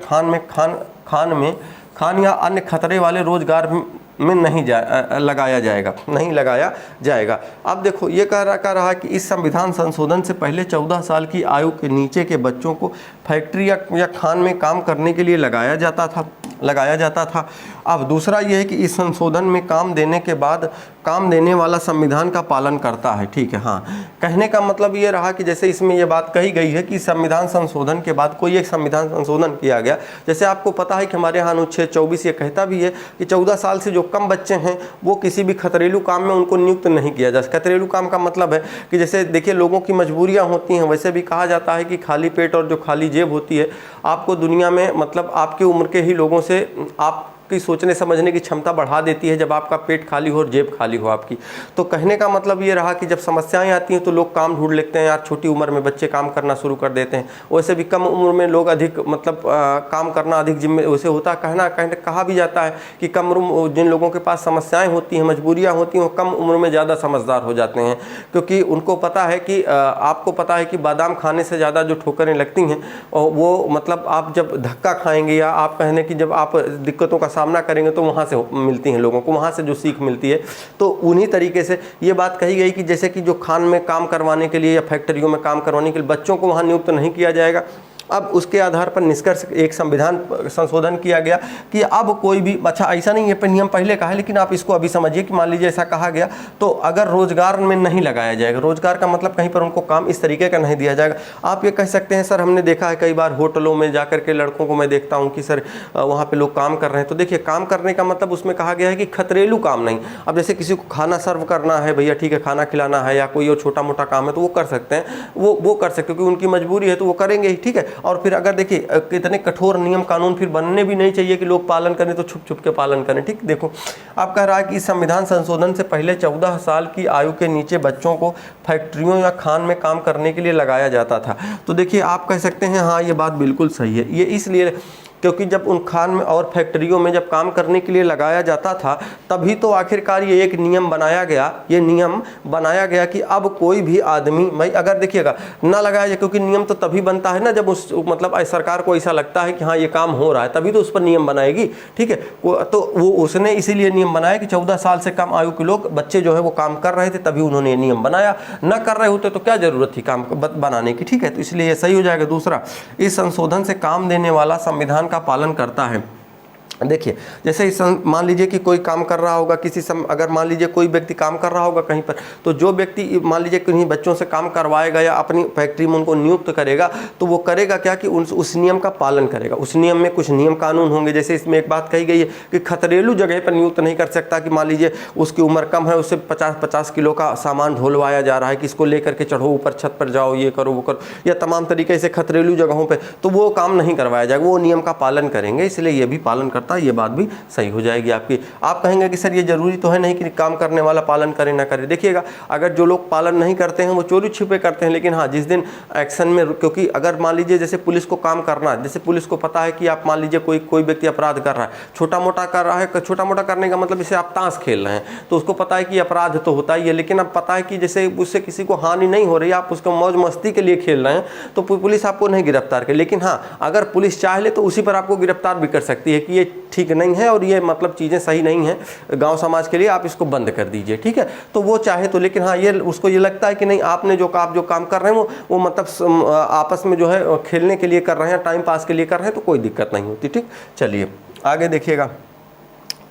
खान या अन्य खतरे वाले रोजगार में नहीं लगाया जाएगा। अब देखो ये कह रहा है कि इस संविधान संशोधन से पहले 14 साल की आयु के नीचे के बच्चों को फैक्ट्री या खान में काम करने के लिए लगाया जाता था। लगाया जाता था। अब दूसरा ये है कि इस संशोधन में काम देने के बाद काम देने वाला संविधान का पालन करता है। ठीक है, हाँ, कहने का मतलब ये रहा कि जैसे इसमें ये बात कही गई है कि संविधान संशोधन के बाद कोई एक संविधान संशोधन किया गया, जैसे आपको पता है कि हमारे यहाँ अनुच्छेद 24 ये कहता भी है कि 14 साल से जो कम बच्चे हैं वो किसी भी खतरेलू काम में उनको नियुक्त नहीं किया जा सकता। खतरेलू काम का मतलब है कि जैसे देखिए लोगों की मजबूरियाँ होती हैं, वैसे भी कहा जाता है कि खाली पेट और जो खाली जेब होती है आपको दुनिया में मतलब आपकी उम्र के ही लोगों से आप की सोचने समझने की क्षमता बढ़ा देती है जब आपका पेट खाली हो और जेब खाली हो आपकी। तो कहने का मतलब ये रहा कि जब समस्याएं आती हैं तो लोग काम ढूंढ लेते हैं, यार छोटी उम्र में बच्चे काम करना शुरू कर देते हैं। वैसे भी कम उम्र में लोग अधिक मतलब काम करना अधिक जिम्मे वैसे होता कहा भी जाता है कि कम उम्र जिन लोगों के पास समस्याएँ होती हैं, मजबूरियाँ होती हैं, वो कम उम्र में ज़्यादा समझदार हो जाते हैं, क्योंकि उनको पता है कि आपको पता है कि बादाम खाने से ज़्यादा जो ठोकरें लगती हैं वो मतलब आप जब धक्का खाएंगे या आप कहने की जब आप दिक्कतों का सामना करेंगे तो वहाँ से मिलती हैं लोगों को, वहाँ से जो सीख मिलती है। तो उन्हीं तरीके से ये बात कही गई कि जैसे कि जो खान में काम करवाने के लिए या फैक्ट्रियों में काम करवाने के लिए बच्चों को वहाँ नियुक्त नहीं किया जाएगा। अब उसके आधार पर निष्कर्ष एक संविधान संशोधन किया गया कि अब कोई भी, अच्छा ऐसा नहीं है नियम पहले का है, लेकिन आप इसको अभी समझिए कि मान लीजिए ऐसा कहा गया तो अगर रोजगार में नहीं लगाया जाएगा, रोजगार का मतलब कहीं पर उनको काम इस तरीके का नहीं दिया जाएगा। आप ये कह सकते हैं सर हमने देखा है कई बार होटलों में जाकर के लड़कों को मैं देखता हूँ कि सर वहाँ पर लोग काम कर रहे हैं, तो देखिए काम करने का मतलब उसमें कहा गया है कि खतरेलू काम नहीं। अब जैसे किसी को खाना सर्व करना है, भैया ठीक है खाना खिलाना है या कोई और छोटा मोटा काम है तो वो कर सकते हैं, वो कर सकते हैं क्योंकि उनकी मजबूरी है तो वो करेंगे ही। ठीक है, और फिर अगर देखिए कितने कठोर नियम कानून फिर बनने भी नहीं चाहिए कि लोग पालन करें तो छुप छुप के पालन करें। ठीक, देखो आप कह रहा है कि इस संविधान संशोधन से पहले 14 साल की आयु के नीचे बच्चों को फैक्ट्रियों या खान में काम करने के लिए लगाया जाता था। तो देखिए आप कह सकते हैं हाँ ये बात बिल्कुल सही है। ये इसलिए क्योंकि जब उन खान में और फैक्ट्रियों में जब काम करने के लिए लगाया जाता था तभी तो आखिरकार ये एक नियम बनाया गया, ये नियम बनाया गया कि अब कोई भी आदमी, भाई अगर देखिएगा ना लगाया जाए, क्योंकि नियम तो तभी बनता है ना जब उस मतलब सरकार को ऐसा लगता है कि हाँ ये काम हो रहा है, तभी तो उस पर नियम बनाएगी। ठीक है, तो वो उसने इसीलिए नियम बनाया कि 14 साल से कम आयु के लोग बच्चे जो है वो काम कर रहे थे, तभी उन्होंने ये नियम बनाया। न कर रहे होते तो क्या जरूरत थी काम बनाने की। ठीक है, तो इसलिए ये सही हो जाएगा। दूसरा, इस संशोधन से काम देने वाला संविधान का पालन करता है। देखिए जैसे मान लीजिए कि कोई काम कर रहा होगा अगर मान लीजिए कोई व्यक्ति काम कर रहा होगा कहीं पर, तो जो व्यक्ति मान लीजिए किन्हीं बच्चों से काम करवाएगा या अपनी फैक्ट्री में उनको नियुक्त करेगा तो वो करेगा क्या कि उस नियम का पालन करेगा। उस नियम में कुछ नियम कानून होंगे। जैसे इसमें एक बात कही गई है कि खतरेलू जगह पर नियुक्त नहीं कर सकता, कि मान लीजिए उसकी उम्र कम है, उससे 50 किलो का सामान ढोलवाया जा रहा है कि इसको लेकर के चढ़ो ऊपर छत पर जाओ, ये करो वो करो, या तमाम तरीके से खतरेलू जगहों पर, तो वो काम नहीं करवाया जाएगा, वो नियम का पालन करेंगे। इसलिए ये भी पालन करता, ये बात भी सही हो जाएगी आपकी। आप कहेंगे कि सर ये जरूरी तो है नहीं कि काम करने वाला पालन करे ना करे। देखिएगा अगर जो लोग पालन नहीं करते हैं वो चोरी छिपे करते हैं, लेकिन हाँ जिस दिन एक्शन में, क्योंकि अगर मान लीजिए जैसे पुलिस को काम करना है, जैसे पुलिस को पता है कि आप मान लीजिए कोई व्यक्ति अपराध कर रहा है, छोटा मोटा कर रहा है, छोटा मोटा करने का मतलब जैसे आप ताश खेल रहे हैं तो उसको पता है कि अपराध तो होता ही है, लेकिन अब पता है कि जैसे उससे किसी को हानि नहीं हो रही, आप उसको मौज मस्ती के लिए खेल रहे हैं तो पुलिस आपको नहीं गिरफ्तार करे। लेकिन हाँ अगर पुलिस चाह ले तो उसी पर आपको गिरफ्तार भी कर सकती है कि ये ठीक नहीं है और ये मतलब चीज़ें सही नहीं है गांव समाज के लिए, आप इसको बंद कर दीजिए। ठीक है, तो वो चाहे तो, लेकिन हाँ ये उसको ये लगता है कि नहीं आपने आप जो काम कर रहे हैं वो मतलब आपस में जो है खेलने के लिए कर रहे हैं, टाइम पास के लिए कर रहे हैं, तो कोई दिक्कत नहीं होती। ठीक, चलिए आगे देखिएगा।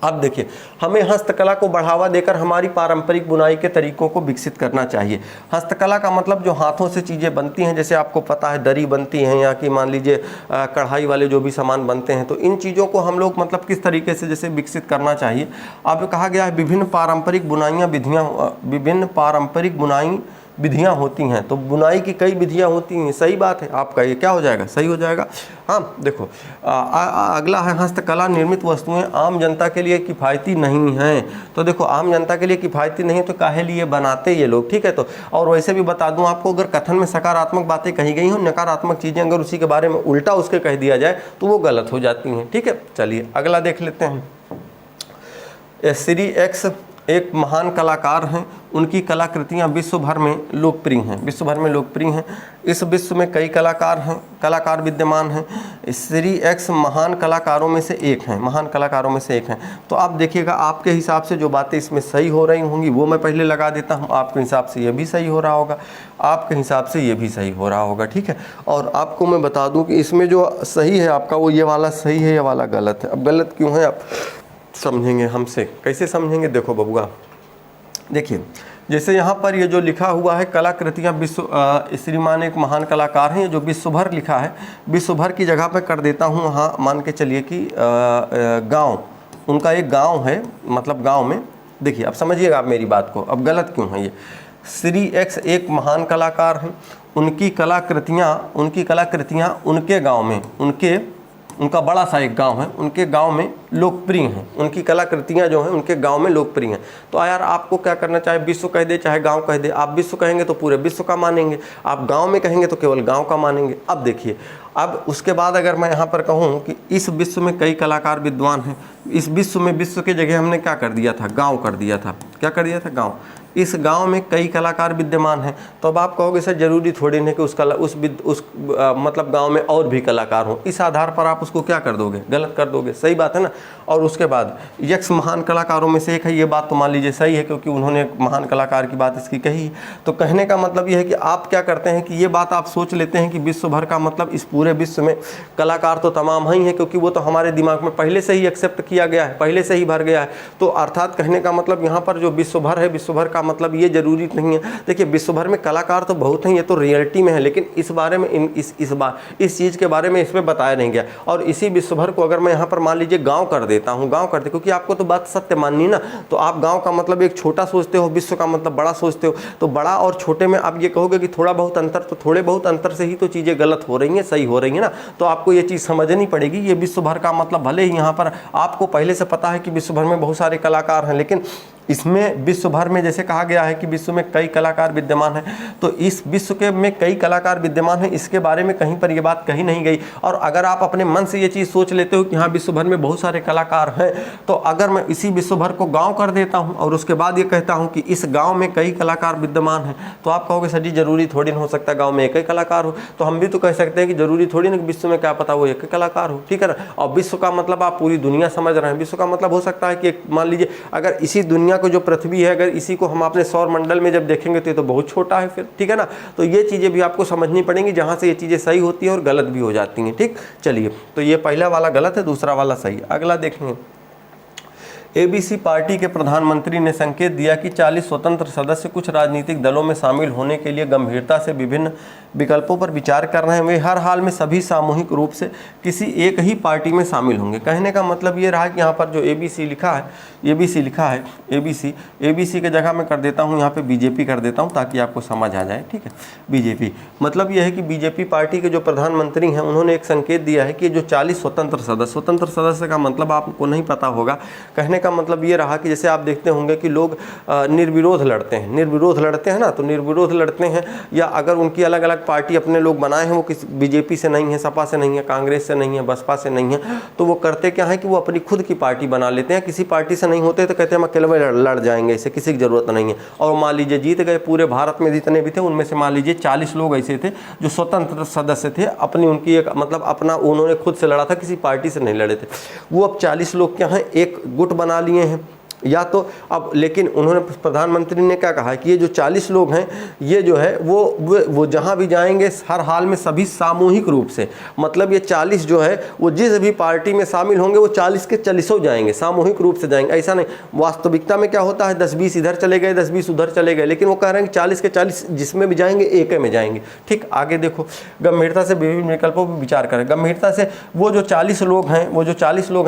अब देखिए हमें हस्तकला को बढ़ावा देकर हमारी पारंपरिक बुनाई के तरीकों को विकसित करना चाहिए। हस्तकला का मतलब जो हाथों से चीज़ें बनती हैं, जैसे आपको पता है दरी बनती हैं या कि मान लीजिए कढ़ाई वाले जो भी सामान बनते हैं, तो इन चीज़ों को हम लोग मतलब किस तरीके से जैसे विकसित करना चाहिए। अब कहा गया है विभिन्न पारंपरिक बुनाई विधियाँ होती हैं, तो बुनाई की कई विधियाँ होती हैं। सही बात है आपका, ये क्या हो जाएगा, सही हो जाएगा। हाँ देखो अगला है हस्तकला निर्मित वस्तुएं आम जनता के लिए किफ़ायती नहीं हैं। तो देखो आम जनता के लिए किफ़ायती नहीं तो काहे लिए बनाते ये लोग। ठीक है, तो और वैसे भी बता दूं आपको, अगर कथन में सकारात्मक बातें कही गई हों, नकारात्मक चीज़ें अगर उसी के बारे में उल्टा उसके कह दिया जाए तो वो गलत हो जाती हैं। ठीक है, चलिए अगला देख लेते हैं। श्री एक्स एक महान कलाकार हैं, उनकी कलाकृतियाँ विश्व भर में लोकप्रिय हैं, विश्व भर में लोकप्रिय हैं। इस विश्व में कई कलाकार विद्यमान हैं। श्री एक्स महान कलाकारों में से एक हैं, महान कलाकारों में से एक हैं। तो आप देखिएगा, आपके हिसाब से जो बातें इसमें सही हो रही होंगी वो मैं पहले लगा देता हूँ। आपके हिसाब से ये भी सही हो रहा होगा, आपके हिसाब से ये भी सही हो रहा होगा, ठीक है। और आपको मैं बता दूँ कि इसमें जो सही है आपका, वो ये वाला सही है, ये वाला गलत है। अब गलत क्यों है आप समझेंगे हमसे, कैसे समझेंगे? देखो बबुआ, देखिए जैसे यहाँ पर ये जो लिखा हुआ है कलाकृतियाँ विश्व, श्रीमान एक महान कलाकार हैं, जो विश्व भर लिखा है, विश्व भर की जगह पे कर देता हूँ वहाँ, मान के चलिए कि गांव, उनका एक गांव है, मतलब गांव में। देखिए अब समझिएगा आप मेरी बात को, अब गलत क्यों है ये। श्री एक्स एक महान कलाकार हैं, उनकी कलाकृतियाँ उनके गाँव में, उनका बड़ा सा एक गांव है, उनके गांव में लोकप्रिय हैं, उनकी कलाकृतियां जो हैं उनके गांव में लोकप्रिय हैं। तो यार आपको क्या करना, चाहे विश्व कह दे चाहे गांव कह दे, आप विश्व कहेंगे तो पूरे विश्व का मानेंगे, आप गांव में कहेंगे तो केवल गांव का मानेंगे। अब देखिए, अब उसके बाद अगर मैं यहाँ पर कहूँ कि इस विश्व में कई कलाकार विद्वान हैं, इस विश्व में विश्व की जगह हमने क्या कर दिया था, गाँव कर दिया था। क्या कर दिया था? गाँव। इस गांव में कई कलाकार विद्यमान हैं। तो अब आप कहोगे सर जरूरी थोड़ी नहीं कि मतलब गांव में और भी कलाकार हों, इस आधार पर आप उसको क्या कर दोगे, गलत कर दोगे। सही बात है ना। और उसके बाद यक्ष महान कलाकारों में से एक है, ये बात तो मान लीजिए सही है क्योंकि उन्होंने महान कलाकार की बात इसकी कही। तो कहने का मतलब ये है कि आप क्या करते हैं कि ये बात आप सोच लेते हैं कि विश्व भर का मतलब इस पूरे विश्व में कलाकार तो तमाम ही हैं, क्योंकि वो तो हमारे दिमाग में पहले से ही एक्सेप्ट किया गया है, पहले से ही भर गया है। तो अर्थात कहने का मतलब यहाँ पर जो विश्व भर है, विश्व भर का मतलब ये जरूरी नहीं है। देखिए विश्व भर में कलाकार तो बहुत हैं, ये तो रियलिटी में है, लेकिन इस बारे में इस चीज़ के बारे में इसमें बताया नहीं गया। और इसी विश्व भर को अगर मैं यहाँ पर मान लीजिए गांव कर देता हूँ, गांव कर दे, क्योंकि आपको तो बात सत्य माननी ना, तो आप गांव का मतलब एक छोटा सोचते हो, विश्व का मतलब बड़ा सोचते हो। तो बड़ा और छोटे में आप ये कहोगे कि थोड़ा बहुत अंतर, तो थोड़े बहुत अंतर से ही तो चीज़ें गलत हो रही हैं, सही हो रही है ना। तो आपको ये चीज़ समझनी पड़ेगी। ये विश्व भर का मतलब भले ही यहाँ पर आपको पहले से पता है कि विश्व भर में बहुत सारे कलाकार हैं, लेकिन इसमें विश्व भर में जैसे कहा गया है कि विश्व में कई कलाकार विद्यमान हैं, तो इस विश्व के में कई कलाकार विद्यमान हैं, इसके बारे में कहीं पर ये बात कही नहीं गई। और अगर आप अपने मन से ये चीज़ सोच लेते हो कि हाँ विश्व भर में बहुत सारे कलाकार हैं, तो अगर मैं इसी विश्व भर को गांव कर देता हूं और उसके बाद ये कहता हूं कि इस गांव में कई कलाकार विद्यमान हैं, तो आप कहोगे सर जी जरूरी थोड़ी ना हो सकता गाँव में एक ही कलाकार हो। तो हम भी तो कह सकते हैं कि जरूरी थोड़ी ना कि विश्व में क्या पता वो एक ही कलाकार हो, ठीक है ना। और विश्व का मतलब आप पूरी दुनिया समझ रहे हैं। विश्व का मतलब हो सकता है कि मान लीजिए अगर इसी दुनिया को जो पृथ्वी है, अगर इसी को हम अपने सौर मंडल में जब देखेंगे तो ये तो बहुत छोटा है फिर, ठीक है ना। तो ये चीज़ें भी आपको समझनी पड़ेंगी, जहाँ से ये चीज़ें सही होती हैं और गलत भी हो जाती हैं, ठीक। चलिए, तो ये पहला वाला गलत है, दूसरा वाला सही। अगला देखेंगे, एबीसी पार्टी के प्रधानमंत्री ने संकेत दिया कि 40 स्वतंत्र सदस्य कुछ राजनीतिक दलों में शामिल होने के लिए गंभीरता से विभिन्न विकल्पों पर विचार कर रहे हैं। वे हर हाल में सभी सामूहिक रूप से किसी एक ही पार्टी में शामिल होंगे। कहने का मतलब ये रहा कि यहाँ पर जो एबीसी लिखा है, एबीसी लिखा है, एबीसी के जगह मैं कर देता हूँ यहाँ पे बीजेपी कर देता हूँ ताकि आपको समझ आ जाए, ठीक है। बीजेपी मतलब यह है कि बीजेपी पार्टी के जो प्रधानमंत्री हैं उन्होंने एक संकेत दिया है कि जो 40 स्वतंत्र सदस्य का मतलब आपको नहीं पता होगा। कहने का मतलब ये रहा कि जैसे आप देखते होंगे कि लोग निर्विरोध लड़ते हैं ना, तो निर्विरोध लड़ते हैं, या अगर उनकी अलग अलग पार्टी अपने लोग बनाए हैं, वो किसी बीजेपी से नहीं है, सपा से नहीं है, कांग्रेस से नहीं है, बसपा से नहीं है, तो वो करते क्या है कि वो अपनी खुद की पार्टी बना लेते हैं। किसी पार्टी से नहीं होते तो कहते हैं हम अकेले लड़ जाएंगे, इसे किसी की जरूरत नहीं है। और मान लीजिए जीत गए। पूरे भारत में जितने भी थे उनमें से मान लीजिए 40 लोग ऐसे थे जो स्वतंत्र सदस्य थे, अपनी उनकी एक मतलब अपना उन्होंने खुद से लड़ा था, किसी पार्टी से नहीं लड़े थे। वो अब 40 लोग क्या हैं, एक गुट बना लिए हैं या तो अब, लेकिन उन्होंने प्रधानमंत्री ने क्या कहा कि ये जो 40 लोग हैं ये जो है वो जहाँ भी जाएंगे हर हाल में सभी सामूहिक रूप से, मतलब ये 40 जो है वो जिस भी पार्टी में शामिल होंगे वो 40 के 40 जाएंगे, सामूहिक रूप से जाएंगे। ऐसा नहीं, वास्तविकता में क्या होता है 10-20 इधर चले गए, 10-20 उधर चले गए, लेकिन वो कह रहे हैं कि 40 के 40 जिसमें भी जाएंगे एक में जाएंगे, ठीक। आगे देखो, गंभीरता से विभिन्न विकल्पों पर विचार करें। गंभीरता से वो जो 40 लोग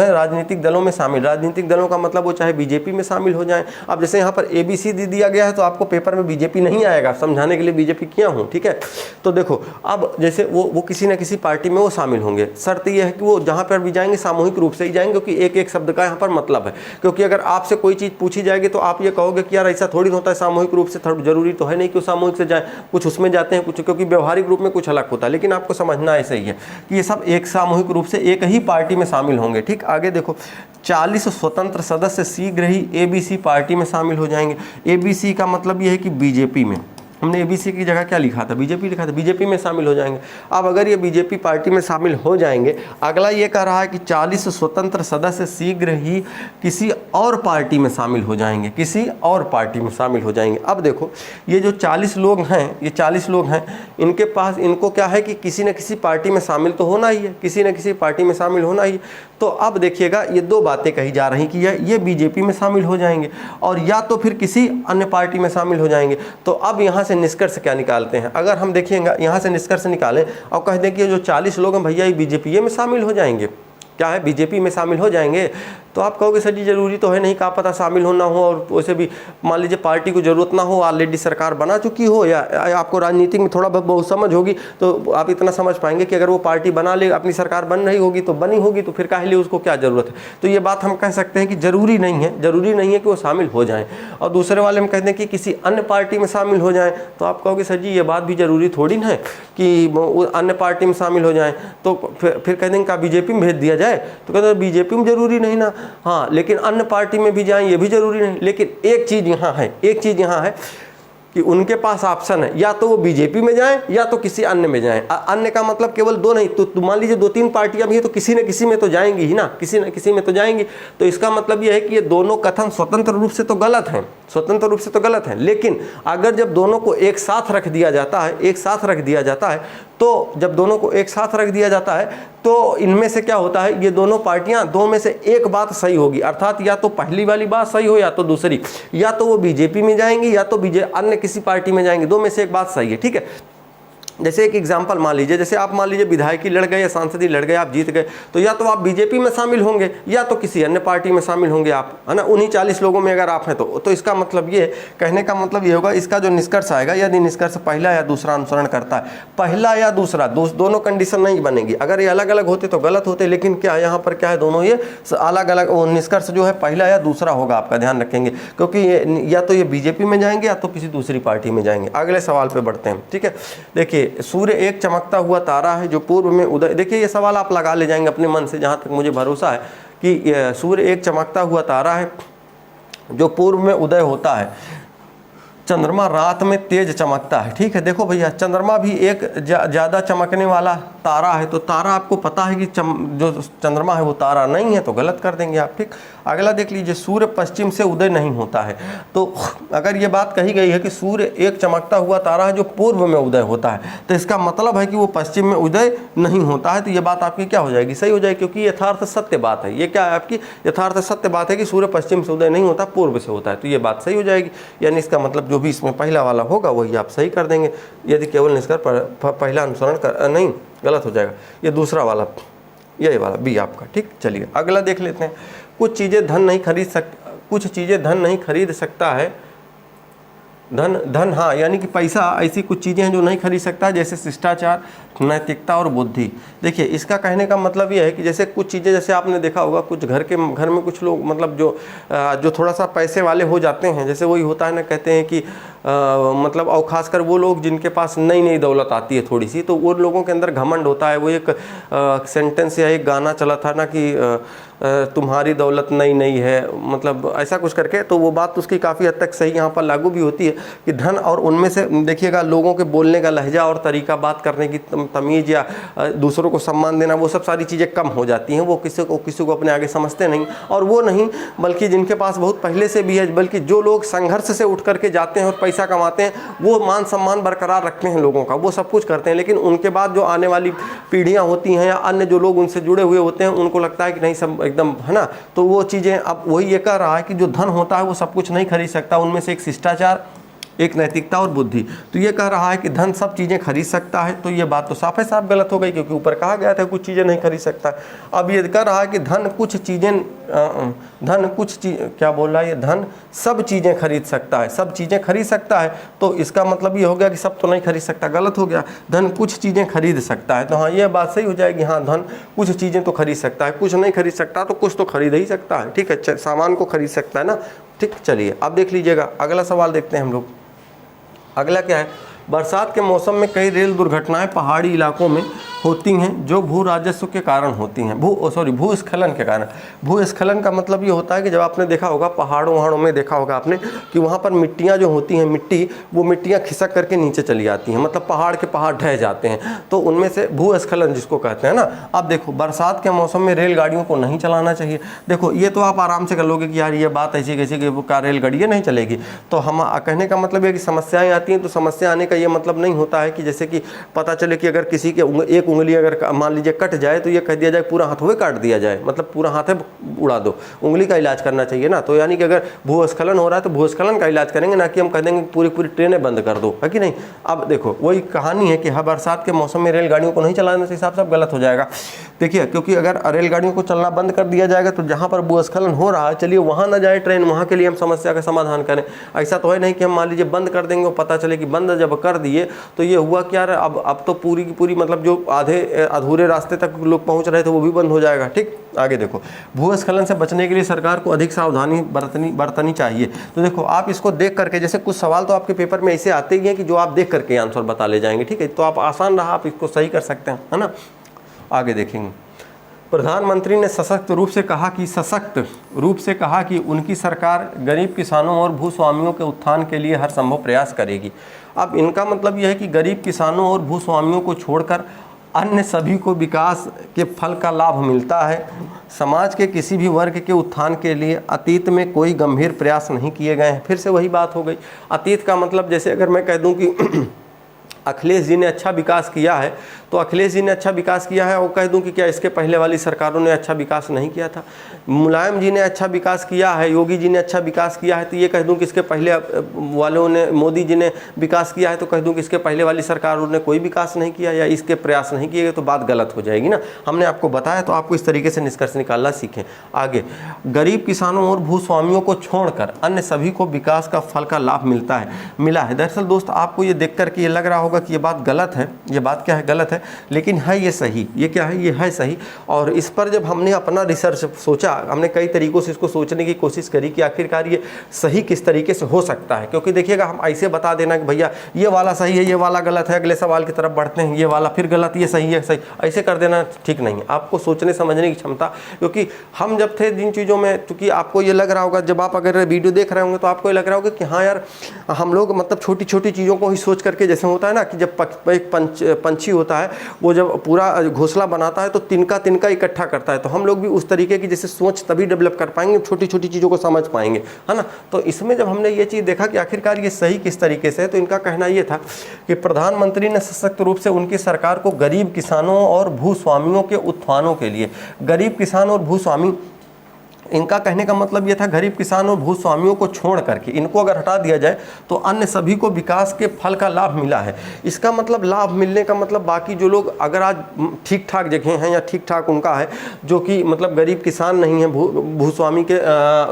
हैं राजनीतिक दलों में शामिल, राजनीतिक दलों का मतलब वो चाहे बीजेपी में शामिल हो जाएं। अब जैसे यहाँ पर एबीसी दे दिया गया है तो आपको पेपर में बीजेपी नहीं आएगा, समझाने के लिए बीजेपी किया हूँ, ठीक है। तो देखो अब जैसे वो किसी न किसी पार्टी में वो शामिल होंगे। शर्त यह है कि वो जहाँ पर भी जाएंगे सामूहिक रूप से ही जाएंगे, क्योंकि एक एक शब्द का यहाँ पर मतलब है। क्योंकि अगर आपसे कोई चीज़ पूछी जाएगी तो आप ये कहोगे कि यार ऐसा थोड़ी होता है, सामूहिक रूप से जरूरी तो है नहीं कि सामूहिक से जाए, कुछ उसमें जाते हैं कुछ, क्योंकि व्यवहारिक रूप में कुछ अलग होता है। लेकिन आपको समझना ऐसा ही है कि ये सब एक सामूहिक रूप से एक ही पार्टी में शामिल होंगे, ठीक। आगे देखो, 40 स्वतंत्र सदस्य शीघ्र ही ही ABC पार्टी में शामिल हो जाएंगे। ABC का मतलब ये है कि बीजेपी में, हमने ABC की जगह क्या लिखा था, बीजेपी लिखा था, बीजेपी में शामिल हो जाएंगे। अब अगर ये बीजेपी पार्टी में शामिल हो जाएंगे, अगला ये कह रहा है कि 40 स्वतंत्र सदस्य शीघ्र ही किसी और पार्टी में शामिल हो जाएंगे, किसी और पार्टी में शामिल हो जाएंगे। अब देखो ये जो 40 लोग हैं, ये 40 लोग हैं, इनके पास, इनको क्या है कि किसी न किसी पार्टी में शामिल तो होना ही है, किसी न किसी पार्टी में शामिल होना ही है। तो अब देखिएगा ये दो बातें कही जा रही कि ये बीजेपी में शामिल हो जाएंगे और या तो फिर किसी अन्य पार्टी में शामिल हो जाएंगे। तो अब यहाँ से निष्कर्ष क्या निकालते हैं, अगर हम देखिएगा यहाँ से निष्कर्ष निकालें और कह दें कि जो 40 लोग हैं भैया ये बीजेपी में शामिल हो जाएंगे, क्या है, बीजेपी में शामिल हो जाएंगे, तो आप कहोगे सर जी जरूरी तो है नहीं, क्या पता शामिल होना हो और वैसे भी मान लीजिए पार्टी को ज़रूरत ना हो, ऑलरेडी सरकार बना चुकी हो, या आपको राजनीति में थोड़ा बहुत समझ होगी तो आप इतना समझ पाएंगे कि अगर वो पार्टी बना ले, अपनी सरकार बन रही होगी तो बनी होगी, तो फिर काहे लिए उसको क्या ज़रूरत है। तो ये बात हम कह सकते हैं कि ज़रूरी नहीं है, ज़रूरी नहीं है कि वो शामिल हो जाएँ। और दूसरे वाले हम कहते हैं कि किसी अन्य पार्टी में शामिल हो जाएँ, तो आप कहोगे सर जी ये बात भी ज़रूरी थोड़ी ना है कि अन्य पार्टी में शामिल हो जाएँ, तो फिर कह देंगे क्या बीजेपी में भेज दिया जाए, तो कहते हैं बीजेपी में ज़रूरी नहीं ना, हाँ लेकिन अन्य पार्टी में भी जाएं ये भी ज़रूरी नहीं। लेकिन एक चीज़ यहाँ है, एक चीज़ यहाँ है कि उनके पास ऑप्शन है, या तो वो बीजेपी में जाएं या तो किसी अन्य में जाएं। अन्य का मतलब केवल दो नहीं, तो मान लीजिए 2-3 पार्टियां भी हैं तो किसी न किसी में तो जाएंगी ही ना, किसी न किसी में तो जाएंगी। तो इसका मतलब ये है कि ये दोनों कथन स्वतंत्र रूप से तो गलत हैं, स्वतंत्र रूप से तो गलत हैं, लेकिन अगर जब दोनों को एक साथ रख दिया जाता है, एक साथ रख दिया जाता है, तो जब दोनों को एक साथ रख दिया जाता है तो इनमें से क्या होता है, ये दोनों पार्टियां, दो में से एक बात सही होगी, अर्थात या तो पहली वाली बात सही हो या तो दूसरी, या तो वो बीजेपी में जाएंगी या तो अन्य किसी पार्टी में जाएंगे, दो में से एक बात सही है, ठीक है। जैसे एक एग्जांपल मान लीजिए, जैसे आप मान लीजिए विधायकी लड़ गए या सांसदी लड़ गए, आप जीत गए, तो या तो आप बीजेपी में शामिल होंगे या तो किसी अन्य पार्टी में शामिल होंगे आप, है ना, उन्हीं 40 लोगों में अगर आप हैं तो इसका मतलब ये, कहने का मतलब ये होगा, इसका जो निष्कर्ष आएगा, यदि निष्कर्ष पहला या दूसरा अनुसरण करता है, पहला या दूसरा, दोनों कंडीशन नहीं बनेगी। अगर ये अलग अलग होते तो गलत होते, लेकिन क्या यहाँ पर क्या है, दोनों ये अलग अलग, वो निष्कर्ष जो है पहला या दूसरा होगा, आपका ध्यान रखेंगे, क्योंकि या तो ये बीजेपी में जाएंगे या तो किसी दूसरी पार्टी में जाएंगे। अगले सवाल पर बढ़ते हैं, ठीक है। देखिए सूर्य एक चमकता हुआ तारा है जो पूर्व में उदय, देखिए ये सवाल आप लगा ले जाएंगे अपने मन से, जहाँ तक मुझे भरोसा है कि सूर्य एक चमकता हुआ तारा है जो पूर्व में उदय होता है, चंद्रमा रात में तेज चमकता है, ठीक है। देखो भैया चंद्रमा भी एक ज़्यादा चमकने वाला तारा है, तो तारा आपको पता है कि जो चंद्रमा है वो तारा नहीं है, तो गलत कर देंगे आप, ठीक। अगला देख लीजिए, सूर्य पश्चिम से उदय नहीं होता है, तो अगर ये बात कही गई है कि सूर्य एक चमकता हुआ तारा है जो पूर्व में उदय होता है, तो इसका मतलब है कि वो पश्चिम में उदय नहीं होता है, तो ये बात आपकी क्या हो जाएगी, सही हो जाएगी, क्योंकि यथार्थ सत्य बात है। ये क्या है आपकी यथार्थ सत्य बात है कि सूर्य पश्चिम से उदय नहीं होता, पूर्व से होता है, तो ये बात सही हो जाएगी। यानी इसका मतलब जो भी इसमें पहला वाला होगा वही आप सही कर देंगे, यदि केवल निष्कर्ष पहला अनुसरण कर, नहीं गलत हो जाएगा, ये दूसरा वाला, यही वाला बी आपका, ठीक। चलिए अगला देख लेते हैं, कुछ चीज़ें धन नहीं खरीद कुछ चीज़ें धन नहीं खरीद सकता है, धन हाँ, यानी कि पैसा ऐसी कुछ चीज़ें हैं जो नहीं खरीद सकता, जैसे शिष्टाचार, नैतिकता और बुद्धि। देखिए इसका कहने का मतलब ये है कि जैसे कुछ चीज़ें, जैसे आपने देखा होगा कुछ घर में कुछ लोग मतलब जो थोड़ा सा पैसे वाले हो जाते हैं, जैसे वही होता है ना, कहते हैं कि मतलब और ख़ासकर वो लोग जिनके पास नई नई दौलत आती है थोड़ी सी, तो वो लोगों के अंदर घमंड होता है। वो एक सेंटेंस या एक गाना चला था ना कि तुम्हारी दौलत नई नई है, मतलब ऐसा कुछ करके, तो वो बात उसकी काफ़ी हद तक सही यहाँ पर लागू भी होती है कि धन और उनमें से देखिएगा लोगों के बोलने का लहजा और तरीका, बात करने की तमीज़ या दूसरों को सम्मान देना, वो सब सारी चीज़ें कम हो जाती हैं, वो किसी को अपने आगे समझते नहीं। और वो नहीं, बल्कि जिनके पास बहुत पहले से भी है, बल्कि जो लोग संघर्ष से उठ करके जाते हैं और पैसा कमाते हैं, वो मान सम्मान बरकरार रखते हैं लोगों का, वो सब कुछ करते हैं। लेकिन उनके बाद जो आने वाली पीढ़ियाँ होती हैं या अन्य जो लोग उनसे जुड़े हुए होते हैं, उनको लगता है कि नहीं सब एकदम है ना, तो वो चीज़ें, अब वही ये कह रहा है कि जो धन होता है वो सब कुछ नहीं खरीद सकता, उनमें से एक शिष्टाचार, एक नैतिकता और बुद्धि। तो ये कह रहा है कि धन सब चीज़ें खरीद सकता है, तो ये बात तो साफ है साफ गलत हो गई, क्योंकि ऊपर कहा गया था कुछ चीज़ें नहीं खरीद सकता। अब ये कह रहा है कि धन कुछ चीज़ क्या बोल रहा है, ये धन सब चीज़ें खरीद सकता है, सब चीज़ें खरीद सकता है, तो इसका मतलब ये हो गया कि सब तो नहीं खरीद सकता, गलत हो गया। धन कुछ चीज़ें खरीद सकता है, तो हाँ ये बात सही हो जाएगी, हाँ धन कुछ चीज़ें तो खरीद सकता है, कुछ नहीं खरीद सकता तो कुछ तो खरीद ही सकता है, ठीक है, सामान को खरीद सकता है ना, ठीक। चलिए अब देख लीजिएगा, अगला सवाल देखते हैं हम लोग। अगला क्या है बरसात के मौसम में कई रेल दुर्घटनाएं पहाड़ी इलाकों में होती हैं जो भू राजस्व के कारण होती हैं, भूस्खलन के कारण। भूस्खलन का मतलब ये होता है कि जब आपने देखा होगा पहाड़ों वहाड़ों में देखा होगा आपने कि वहाँ पर मिट्टियाँ जो होती हैं, वो मिट्टियाँ खिसक करके नीचे चली आती हैं, मतलब पहाड़ के पहाड़ ढह जाते हैं, तो उनमें से भूस्खलन जिसको कहते हैं ना। अब देखो बरसात के मौसम में रेलगाड़ियों को नहीं चलाना चाहिए। देखो ये तो आप आराम से कर लोगे कि यार ये बात ऐसी कैसी कि वो रेलगाड़ी नहीं चलेगी, तो हम कहने का मतलब है कि समस्याएं आती हैं, तो समस्या आने का ये मतलब नहीं होता है कि जैसे कि पता चले कि अगर किसी के एक उंगली अगर मान लीजिए कट जाए तो ये कह दिया जाए पूरा हाथ हुए काट दिया जाए, मतलब पूरा हाथ है उड़ा दो, उंगली का इलाज करना चाहिए ना। तो यानी कि अगर भूस्खलन हो रहा है तो भूस्खलन का इलाज करेंगे, ना कि हम कह देंगे पूरी ट्रेनें बंद कर दो, है कि नहीं। अब देखो वही कहानी है कि हाँ बरसात के मौसम में रेलगाड़ियों को नहीं चलाने से हिसाब से गलत हो जाएगा। देखिए क्योंकि अगर रेलगाड़ियों को चलना बंद कर दिया जाएगा तो जहाँ पर भूस्खलन हो रहा है चलिए वहाँ ना जाए ट्रेन, वहाँ के लिए हम समस्या का समाधान करें। ऐसा तो है नहीं कि हम मान लीजिए बंद कर देंगे और पता चले कि बंद जब कर दिए तो ये हुआ क्या, अब तो पूरी की पूरी मतलब जो आधे अधूरे रास्ते तक लोग पहुँच रहे थे वो भी बंद हो जाएगा। ठीक, आगे देखो भूस्खलन से बचने के लिए सरकार को अधिक सावधानी बरतनी चाहिए। तो देखो आप इसको देख करके, जैसे कुछ सवाल तो आपके पेपर में ऐसे आते ही हैं कि जो आप देख करके आंसर बता ले जाएंगे, ठीक है, तो आप आसान रहा, आप इसको सही कर सकते हैं, है ना। आगे देखेंगे, प्रधानमंत्री ने सशक्त रूप से कहा कि उनकी सरकार गरीब किसानों और भूस्वामियों के उत्थान के लिए हर संभव प्रयास करेगी। अब इनका मतलब यह है कि गरीब किसानों और भूस्वामियों को छोड़कर अन्य सभी को विकास के फल का लाभ मिलता है। समाज के किसी भी वर्ग के उत्थान के लिए अतीत में कोई गंभीर प्रयास नहीं किए गए हैं। फिर से वही बात हो गई, अतीत का मतलब जैसे अगर मैं कह दूं कि अखिलेश जी ने अच्छा विकास किया है तो अखिलेश जी ने अच्छा विकास किया है और कह दूं कि क्या इसके पहले वाली सरकारों ने अच्छा विकास नहीं किया था। मुलायम जी ने अच्छा विकास किया है, योगी जी ने अच्छा विकास किया है, तो ये कह दूं कि इसके पहले वालों ने, मोदी जी ने विकास किया है तो कह दूं कि इसके पहले वाली सरकारों ने कोई विकास नहीं किया या इसके प्रयास नहीं किए गए, तो बात गलत हो जाएगी ना। हमने आपको बताया तो आपको इस तरीके से निष्कर्ष निकालना सीखें। आगे, गरीब किसानों और भूस्वामियों को छोड़कर अन्य सभी को विकास का फल का लाभ मिला है। दरअसल दोस्त आपको ये देख करके ये लग रहा होगा कि ये बात गलत है, ये बात क्या है, गलत है, लेकिन है ये सही। ये क्या है, ये है सही। और इस पर जब हमने अपना रिसर्च सोचा, हमने कई तरीकों से इसको सोचने की कोशिश करी कि आखिरकार ये सही किस तरीके से हो सकता है। क्योंकि देखिएगा हम ऐसे बता देना कि भैया ये वाला सही है, ये वाला गलत है, अगले सवाल की तरफ बढ़ते हैं, ये वाला फिर गलत, ये सही है, सही, ऐसे कर देना ठीक नहीं है। आपको सोचने समझने की क्षमता, क्योंकि हम जब थे जिन चीज़ों में, क्योंकि आपको ये लग रहा होगा जब आप अगर वीडियो देख रहे होंगे तो आपको ये लग रहा होगा कि हाँ यार हम लोग मतलब छोटी छोटी चीज़ों को ही सोच करके, जैसे होता है ना कि जब एक पंछी होता है वो जब पूरा घोंसला बनाता है तो तिनका इकट्ठा करता है, तो हम लोग भी उस तरीके की जैसे सोच तभी डेवलप कर पाएंगे, छोटी छोटी चीज़ों को समझ पाएंगे, है ना। तो इसमें जब हमने ये चीज़ देखा कि आखिरकार ये सही किस तरीके से है, तो इनका कहना ये था कि प्रधानमंत्री ने सशक्त रूप से उनकी सरकार को गरीब किसानों और भूस्वामियों के उत्थानों के लिए, गरीब किसान और भूस्वामी, इनका कहने का मतलब ये था गरीब किसान और भूस्वामियों को छोड़ करके, इनको अगर हटा दिया जाए तो अन्य सभी को विकास के फल का लाभ मिला है। इसका मतलब लाभ मिलने का मतलब बाकी जो लोग अगर आज ठीक ठाक जगह हैं या ठीक ठाक उनका है, जो कि मतलब गरीब किसान नहीं है,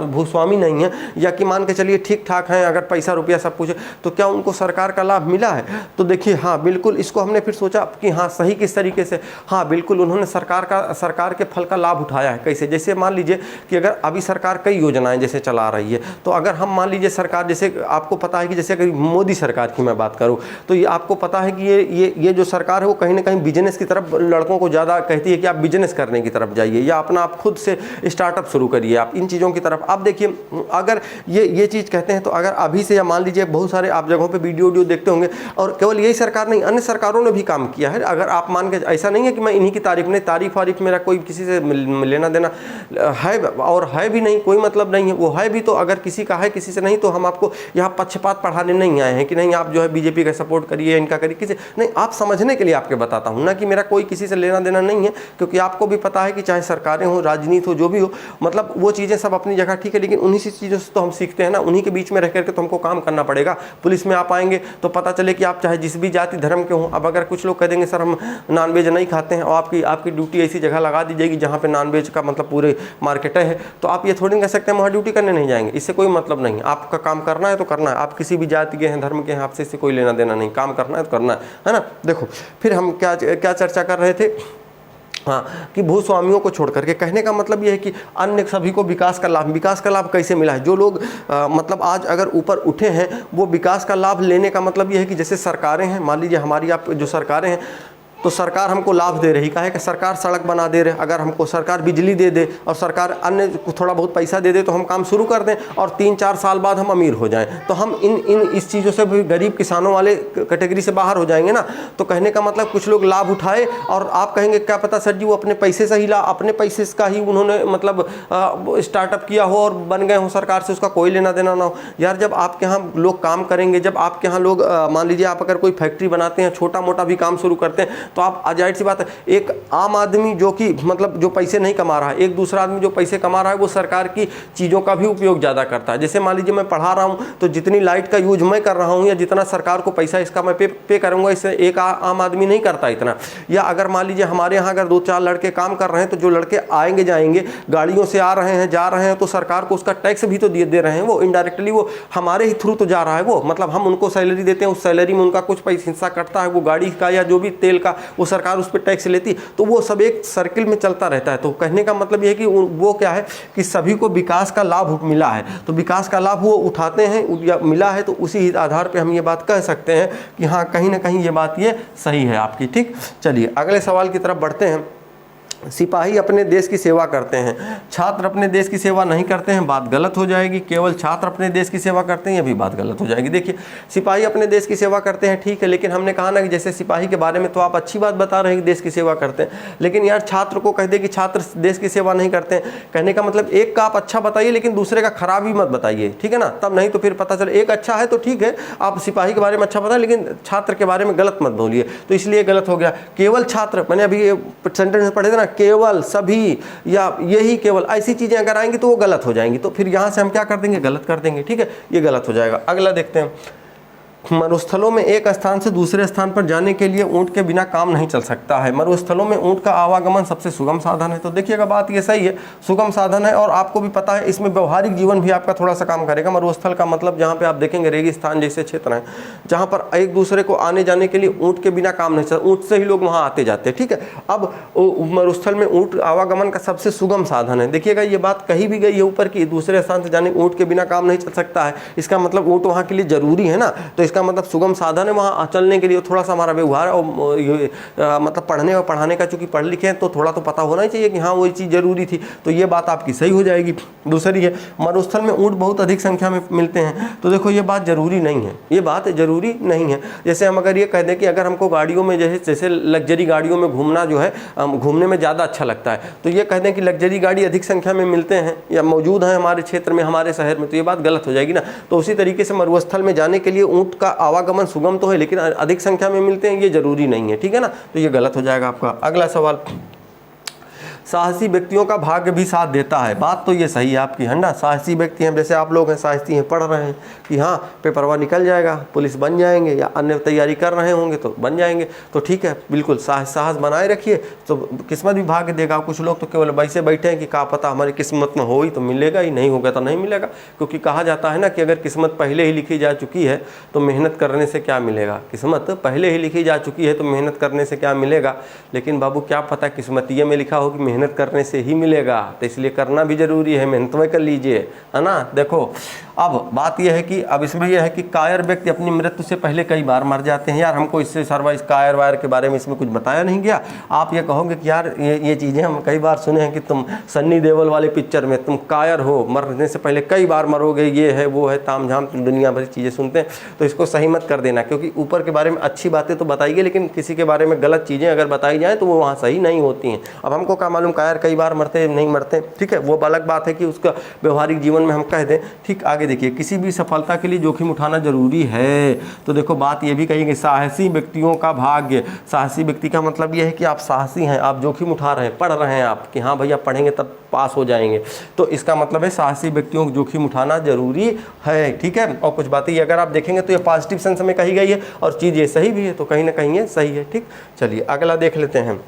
भूस्वामी नहीं है, या कि मान के चलिए ठीक ठाक हैं, अगर पैसा रुपया सब कुछ है, तो क्या उनको सरकार का लाभ मिला है? तो देखिए हाँ बिल्कुल, इसको हमने फिर सोचा कि हाँ सही किस तरीके से, हाँ बिल्कुल उन्होंने सरकार के फल का लाभ उठाया है। कैसे? जैसे मान लीजिए कि अगर अभी सरकार कई योजनाएं जैसे चला रही है, तो अगर हम मान लीजिए सरकार, जैसे आपको पता है कि जैसे अगर मोदी सरकार की मैं बात करूं तो ये आपको पता है कि ये जो सरकार है वो कहीं ना कहीं बिजनेस की तरफ लड़कों को ज़्यादा कहती है कि आप बिजनेस करने की तरफ जाइए या अपना आप खुद से स्टार्टअप शुरू करिए, आप इन चीज़ों की तरफ। आप देखिए अगर ये चीज़ कहते हैं तो अगर अभी से या मान लीजिए बहुत सारे आप जगहों पर वीडियो देखते होंगे, और केवल यही सरकार नहीं अन्य सरकारों ने भी काम किया है। अगर आप मान के, ऐसा नहीं है कि मैं इन्हीं की तारीफ नहीं, तारीफ वारीफ मेरा कोई किसी से लेना देना है और है भी नहीं, कोई मतलब नहीं है, वो है भी तो अगर किसी का है किसी से नहीं, तो हम आपको यहाँ पक्षपात पढ़ाने नहीं आए हैं कि नहीं आप जो है बीजेपी का सपोर्ट करिए, इनका करिए, किसी नहीं, आप समझने के लिए आपके बताता हूँ ना, कि मेरा कोई किसी से लेना देना नहीं है। क्योंकि आपको भी पता है कि चाहे सरकारें हो, राजनीति हो, जो भी हो, मतलब वो चीज़ें सब अपनी जगह ठीक है, लेकिन उन्हीं सी चीज़ों से तो हम सीखते हैं ना, उन्हीं के बीच में रह करके तो हमको काम करना पड़ेगा। पुलिस में आप आएंगे तो पता चले कि आप चाहे जिस भी जाति धर्म के हों, अब अगर कुछ लोग कह देंगे सर हम नॉनवेज नहीं खाते हैं, और आपकी ड्यूटी ऐसी जगह लगा दी जाएगी जहाँ पे नॉनवेज का मतलब पूरे मार्केट है, तो आप ये थोड़ी कह सकते हैं वहाँ ड्यूटी करने नहीं जाएंगे। इससे कोई मतलब नहीं है, आपका काम करना है तो करना है, आप किसी भी जाति के हैं, धर्म के हैं, आपसे इससे कोई लेना देना नहीं, काम करना है तो करना है ना। देखो फिर हम क्या चर्चा कर रहे थे, हाँ, कि भूस्वामियों को छोड़ करके। कहने का मतलब ये है कि अन्य सभी को विकास का लाभ कैसे मिला है। जो लोग मतलब आज अगर ऊपर उठे हैं वो विकास का लाभ लेने का मतलब ये है कि जैसे सरकारें हैं, मान लीजिए हमारी आप जो सरकारें हैं, तो सरकार हमको लाभ दे रही है कि सरकार सड़क बना दे रहे, अगर हमको सरकार बिजली दे दे और सरकार अन्य को थोड़ा बहुत पैसा दे दे तो हम काम शुरू कर दें और 3-4 साल बाद हम अमीर हो जाएं, तो हम इस चीज़ों से भी गरीब किसानों वाले कैटेगरी से बाहर हो जाएंगे ना। तो कहने का मतलब कुछ लोग लाभ उठाए और आप कहेंगे क्या पता सर जी वो अपने पैसे से ही अपने पैसे का ही उन्होंने मतलब स्टार्टअप किया हो और बन गए हो, सरकार से उसका कोई लेना देना ना हो। यार जब आपके यहाँ लोग काम करेंगे, जब आपके यहाँ लोग मान लीजिए आप अगर कोई फैक्ट्री बनाते हैं, छोटा मोटा भी काम शुरू करते हैं, तो आप जाहिर सी बात है एक आम आदमी जो कि मतलब जो पैसे नहीं कमा रहा है, एक दूसरा आदमी जो पैसे कमा रहा है वो सरकार की चीज़ों का भी उपयोग ज़्यादा करता है। जैसे मान लीजिए मैं पढ़ा रहा हूँ तो जितनी लाइट का यूज मैं कर रहा हूँ या जितना सरकार को पैसा इसका मैं पे करूँगा, इससे एक आम आदमी नहीं करता इतना। या अगर मान लीजिए हमारे यहाँ अगर 2-4 लड़के काम कर रहे हैं तो जो लड़के आएंगे जाएंगे गाड़ियों से आ रहे हैं जा रहे हैं, तो सरकार को उसका टैक्स भी तो दे रहे हैं, वो इनडायरेक्टली वो हमारे ही थ्रू तो जा रहा है। वो मतलब हम उनको सैलरी देते हैं, उस सैलरी में उनका कुछ पैसा हिस्सा कटता है, वो गाड़ी का या जो भी तेल का वो सरकार उस पर टैक्स लेती, तो वो सब एक सर्किल में चलता रहता है। तो कहने का मतलब ये है कि वो क्या है कि सभी को विकास का लाभ मिला है, तो विकास का लाभ वो उठाते हैं या मिला है, तो उसी आधार पे हम ये बात कह सकते हैं कि हाँ कहीं ना कहीं ये बात ये सही है आपकी। ठीक, चलिए अगले सवाल की तरफ बढ़ते हैं। सिपाही अपने देश की सेवा करते हैं, छात्र अपने देश की सेवा नहीं करते हैं, बात गलत हो जाएगी। केवल छात्र अपने देश की सेवा करते हैं, ये भी बात गलत हो जाएगी। देखिए सिपाही अपने देश की सेवा करते हैं ठीक है, लेकिन हमने कहा ना कि जैसे सिपाही के बारे में तो आप अच्छी बात बता रहे हैं कि देश की सेवा करते हैं, लेकिन यार छात्र को कह दे कि छात्र देश की सेवा नहीं करते हैं, कहने का मतलब एक का आप अच्छा बताइए लेकिन दूसरे का खराब ही मत बताइए, ठीक है ना, तब नहीं तो फिर पता चले एक अच्छा है तो ठीक है आप सिपाही के बारे में अच्छा बताएं लेकिन छात्र के बारे में गलत मत बोलिए, तो इसलिए गलत हो गया। केवल छात्र, मैंने अभी सेंटेंस पढ़े थे ना, केवल, सभी या यही, केवल, ऐसी चीजें अगर आएंगी तो वो गलत हो जाएंगी, तो फिर यहां से हम क्या कर देंगे, गलत कर देंगे। ठीक है, ये गलत हो जाएगा। अगला देखते हैं। मरुस्थलों में एक स्थान से दूसरे स्थान पर जाने के लिए ऊंट के बिना काम नहीं चल सकता है। मरुस्थलों में ऊंट का आवागमन सबसे सुगम साधन है। तो देखिएगा बात ये सही है, सुगम साधन है और आपको भी पता है इसमें व्यवहारिक जीवन भी आपका थोड़ा सा काम करेगा। मरुस्थल का मतलब जहाँ पे आप देखेंगे रेगिस्तान जैसे क्षेत्र हैं जहाँ पर एक दूसरे को आने जाने के लिए ऊंट के बिना काम नहीं चलता, ऊंट से ही लोग वहाँ आते जाते हैं। ठीक है, अब मरुस्थल में ऊंट आवागमन का सबसे सुगम साधन है। देखिएगा ये बात कही भी गई है ऊपर की दूसरे स्थान से जाने ऊंट के बिना काम नहीं चल सकता है, इसका मतलब ऊंट वहाँ के लिए जरूरी है ना, तो इसका मतलब सुगम साधन है वहाँ चलने के लिए। थोड़ा सा हमारा व्यवहार और मतलब पढ़ने और पढ़ाने का चूंकि पढ़ लिखे हैं तो थोड़ा तो पता होना ही चाहिए कि हाँ वो चीज़ जरूरी थी, तो ये बात आपकी सही हो जाएगी। दूसरी है मरुस्थल में ऊँट बहुत अधिक संख्या में मिलते हैं, तो देखो ये बात जरूरी नहीं है, ये बात जरूरी नहीं है। जैसे हम अगर ये कह दें कि अगर हमको गाड़ियों में जैसे लग्जरी गाड़ियों में घूमना जो है घूमने में ज़्यादा अच्छा लगता है, तो ये कह दें कि लग्जरी गाड़ी अधिक संख्या में मिलते हैं या मौजूद हैं हमारे क्षेत्र में, हमारे शहर में, तो ये बात गलत हो जाएगी ना। तो उसी तरीके से मरुस्थल में जाने के लिए ऊँट का आवागमन सुगम तो है लेकिन अधिक संख्या में मिलते हैं ये जरूरी नहीं है, ठीक है ना, तो ये गलत हो जाएगा आपका। अगला सवाल, साहसी व्यक्तियों का भाग्य भी साथ देता है। बात तो ये सही है आपकी, है ना, साहसी व्यक्ति हैं, जैसे आप लोग हैं साहसी हैं, पढ़ रहे हैं कि हाँ पेपरवा निकल जाएगा, पुलिस बन जाएंगे या अन्य तैयारी कर रहे होंगे तो बन जाएंगे, तो ठीक है, बिल्कुल साहस बनाए रखिए, तो किस्मत भी भाग्य देगा। कुछ लोग तो केवल वैसे बैठे हैं कि क्या पता हमारी किस्मत में हो ही तो मिलेगा ही, नहीं होगा तो नहीं मिलेगा, क्योंकि कहा जाता है ना कि अगर किस्मत पहले ही लिखी जा चुकी है तो मेहनत करने से क्या मिलेगा, किस्मत पहले ही लिखी जा चुकी है तो मेहनत करने से क्या मिलेगा। लेकिन बाबू क्या पता किस्मतिये में लिखा हो कि मेहनत करने से ही मिलेगा, तो इसलिए करना भी जरूरी है, मेहनत में कर लीजिए, है ना। देखो अब बात यह है कि अब इसमें यह है कि कायर व्यक्ति अपनी मृत्यु से पहले कई बार मर जाते हैं। यार हमको इससे सर्वा इस कायर वायर के बारे में इसमें कुछ बताया नहीं गया। आप ये कहोगे कि यार ये चीज़ें हम कई बार सुने हैं कि तुम सन्नी देओल वाले पिक्चर में तुम कायर हो, मरने से पहले कई बार मरोगे, ये है वो है, ताम झाम दुनिया भर चीज़ें सुनते हैं, तो इसको सही मत कर देना, क्योंकि ऊपर के बारे में अच्छी बातें तो बताइए लेकिन किसी के बारे में गलत चीज़ें अगर बताई जाएँ तो वो वहाँ सही नहीं होती हैं। अब हमको क्या मालूम कायर कई बार मरते नहीं मरते, ठीक है, वो अलग बात है कि उसका व्यवहारिक जीवन में हम कह दें। ठीक, आगे देखिए, किसी भी सफलता के लिए जोखिम उठाना जरूरी है। तो देखो बात ये भी कही कि साहसी व्यक्तियों का भाग्य, साहसी व्यक्ति का मतलब ये है कि आप साहसी हैं, आप जोखिम उठा रहे हैं, पढ़ रहे हैं आप कि हाँ भैया पढ़ेंगे तब पास हो जाएंगे, तो इसका मतलब है साहसी व्यक्तियों को जोखिम उठाना जरूरी है। ठीक है, और कुछ बातें अगर आप देखेंगे तो ये पॉजिटिव सेंस में कही गई है और चीज़ ये सही भी है, तो कहीं ना कहीं ये सही है। ठीक, चलिए अगला देख लेते हैं।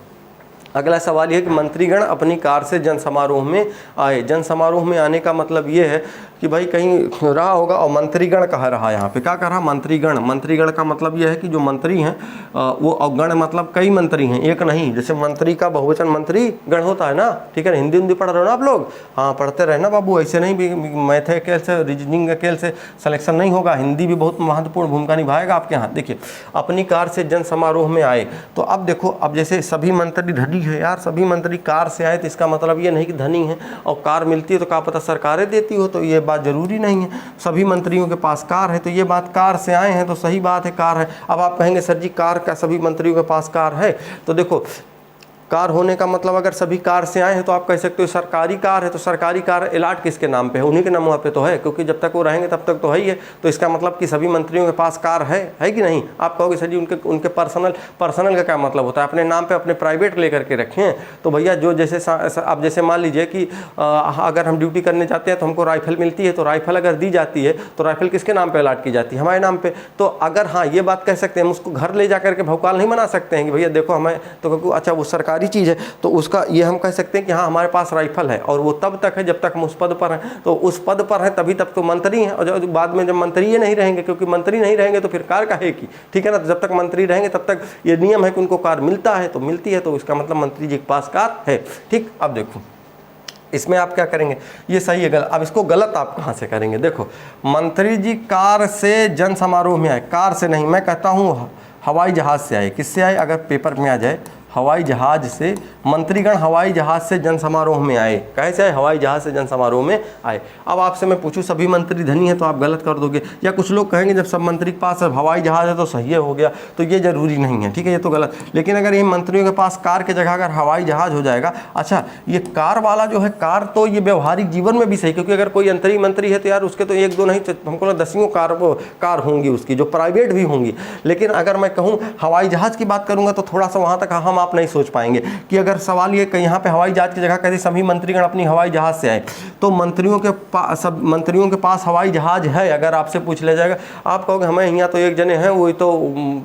अगला सवाल यह है कि मंत्रीगण अपनी कार से जन समारोह में आए। जन समारोह में आने का मतलब ये है कि भाई कहीं रहा होगा, और मंत्रीगण कह रहा है यहाँ पे, क्या कह रहा, मंत्रीगण। मंत्रीगण का मतलब यह है कि जो मंत्री हैं वो, और गण मतलब कई मंत्री हैं, एक नहीं। जैसे मंत्री का बहुवचन मंत्री गण होता है ना, ठीक है। हिंदी पढ़ रहे हो ना आप लोग, हाँ पढ़ते रहे ना बाबू, ऐसे नहीं भी मैथ स्केल से रीजनिंग स्केल से सिलेक्शन नहीं होगा। हिंदी भी बहुत महत्वपूर्ण भूमिका निभाएगा आपके यहाँ। देखिए, अपनी कार से जन समारोह में आए, तो अब देखो, अब जैसे सभी मंत्री धनी है यार, सभी मंत्री कार से आए, तो इसका मतलब ये नहीं कि धनी है, और कार मिलती है तो क्या पता सरकारें देती हो, तो ये बात जरूरी नहीं है। सभी मंत्रियों के पास कार है, तो ये बात कार से आए हैं तो सही बात है, कार है। अब आप कहेंगे सर जी कार का सभी मंत्रियों के पास कार है, तो देखो कार होने का मतलब अगर सभी कार से आए हैं तो आप कह सकते हो सरकारी कार है, तो सरकारी कार अलाट किसके नाम पे है, उन्हीं के नाम पे तो है, क्योंकि जब तक वो रहेंगे तब तक तो है ही है। तो इसका मतलब कि सभी मंत्रियों के पास कार है कि नहीं। आप कहोगे सर जी उनके पर्सनल का क्या मतलब होता है, अपने नाम पे अपने प्राइवेट लेकर के रखे हैं। तो भैया जो जैसे आप जैसे मान लीजिए कि अगर हम ड्यूटी करने जाते हैं तो हमको राइफल मिलती है, तो राइफल अगर दी जाती है तो राइफल किसके नाम पर अलाट की जाती है, हमारे नाम पर। तो अगर हाँ ये बात कह सकते हैं, हम उसको घर ले जा करके भौकाल नहीं बना सकते हैं कि भैया देखो हमें, तो अच्छा वो सरकारी चीज़ है, तो उसका ये हम कह सकते हैं कि हाँ हमारे पास राइफल है, और वो तब तक है जब तक हम उस पद पर हैं। तो उस पद पर हैं तभी तक तो मंत्री हैं, और जब बाद में जब मंत्री ये नहीं रहेंगे, क्योंकि मंत्री नहीं रहेंगे तो फिर कार काहे की, ठीक है ना। तो जब तक मंत्री रहेंगे तब तक ये नियम है कि उनको कार मिलता है, तो मिलती है, तो इसका मतलब मंत्री जी के पास कार है, ठीक। अब देखो इसमें आप क्या करेंगे, ये सही है गलत। अब इसको गलत आप कहाँ से करेंगे, देखो मंत्री जी कार से जन समारोह में आए, कार से नहीं, मैं कहता हूँ हवाई जहाज़ से आए। किससे आए, अगर पेपर में आ जाए हवाई जहाज़ से, मंत्रीगण हवाई जहाज़ से जन समारोह में आए, कैसे आए, हवाई जहाज़ से जन समारोह में आए। अब आपसे मैं पूछूं सभी मंत्री धनी हैं तो आप गलत कर दोगे, या कुछ लोग कहेंगे जब सब मंत्री के पास हवाई जहाज़ है तो सही है, हो गया, तो ये जरूरी नहीं है, ठीक है, ये तो गलत। लेकिन अगर ये मंत्रियों के पास कार के जगह अगर हवाई जहाज़ हो जाएगा, अच्छा ये कार वाला जो है, कार तो ये व्यवहारिक जीवन में भी सही, क्योंकि अगर कोई अंतरिम मंत्री है तो यार उसके तो एक दो नहीं, हमको दसियों कार होंगी उसकी, जो प्राइवेट भी होंगी। लेकिन अगर मैं कहूँ हवाई जहाज़ की बात करूँगा तो थोड़ा सा वहाँ तक हम आप नहीं सोच पाएंगे, कि अगर सवाल ये कि यहाँ पे हवाई जहाज की जगह कहते सभी मंत्रीगण अपनी हवाई जहाज से आए, तो मंत्रियों के पास हवाई जहाज है, अगर आपसे पूछ लिया जाएगा, आप कहोगे हमें यहाँ तो एक जने हैं, वही तो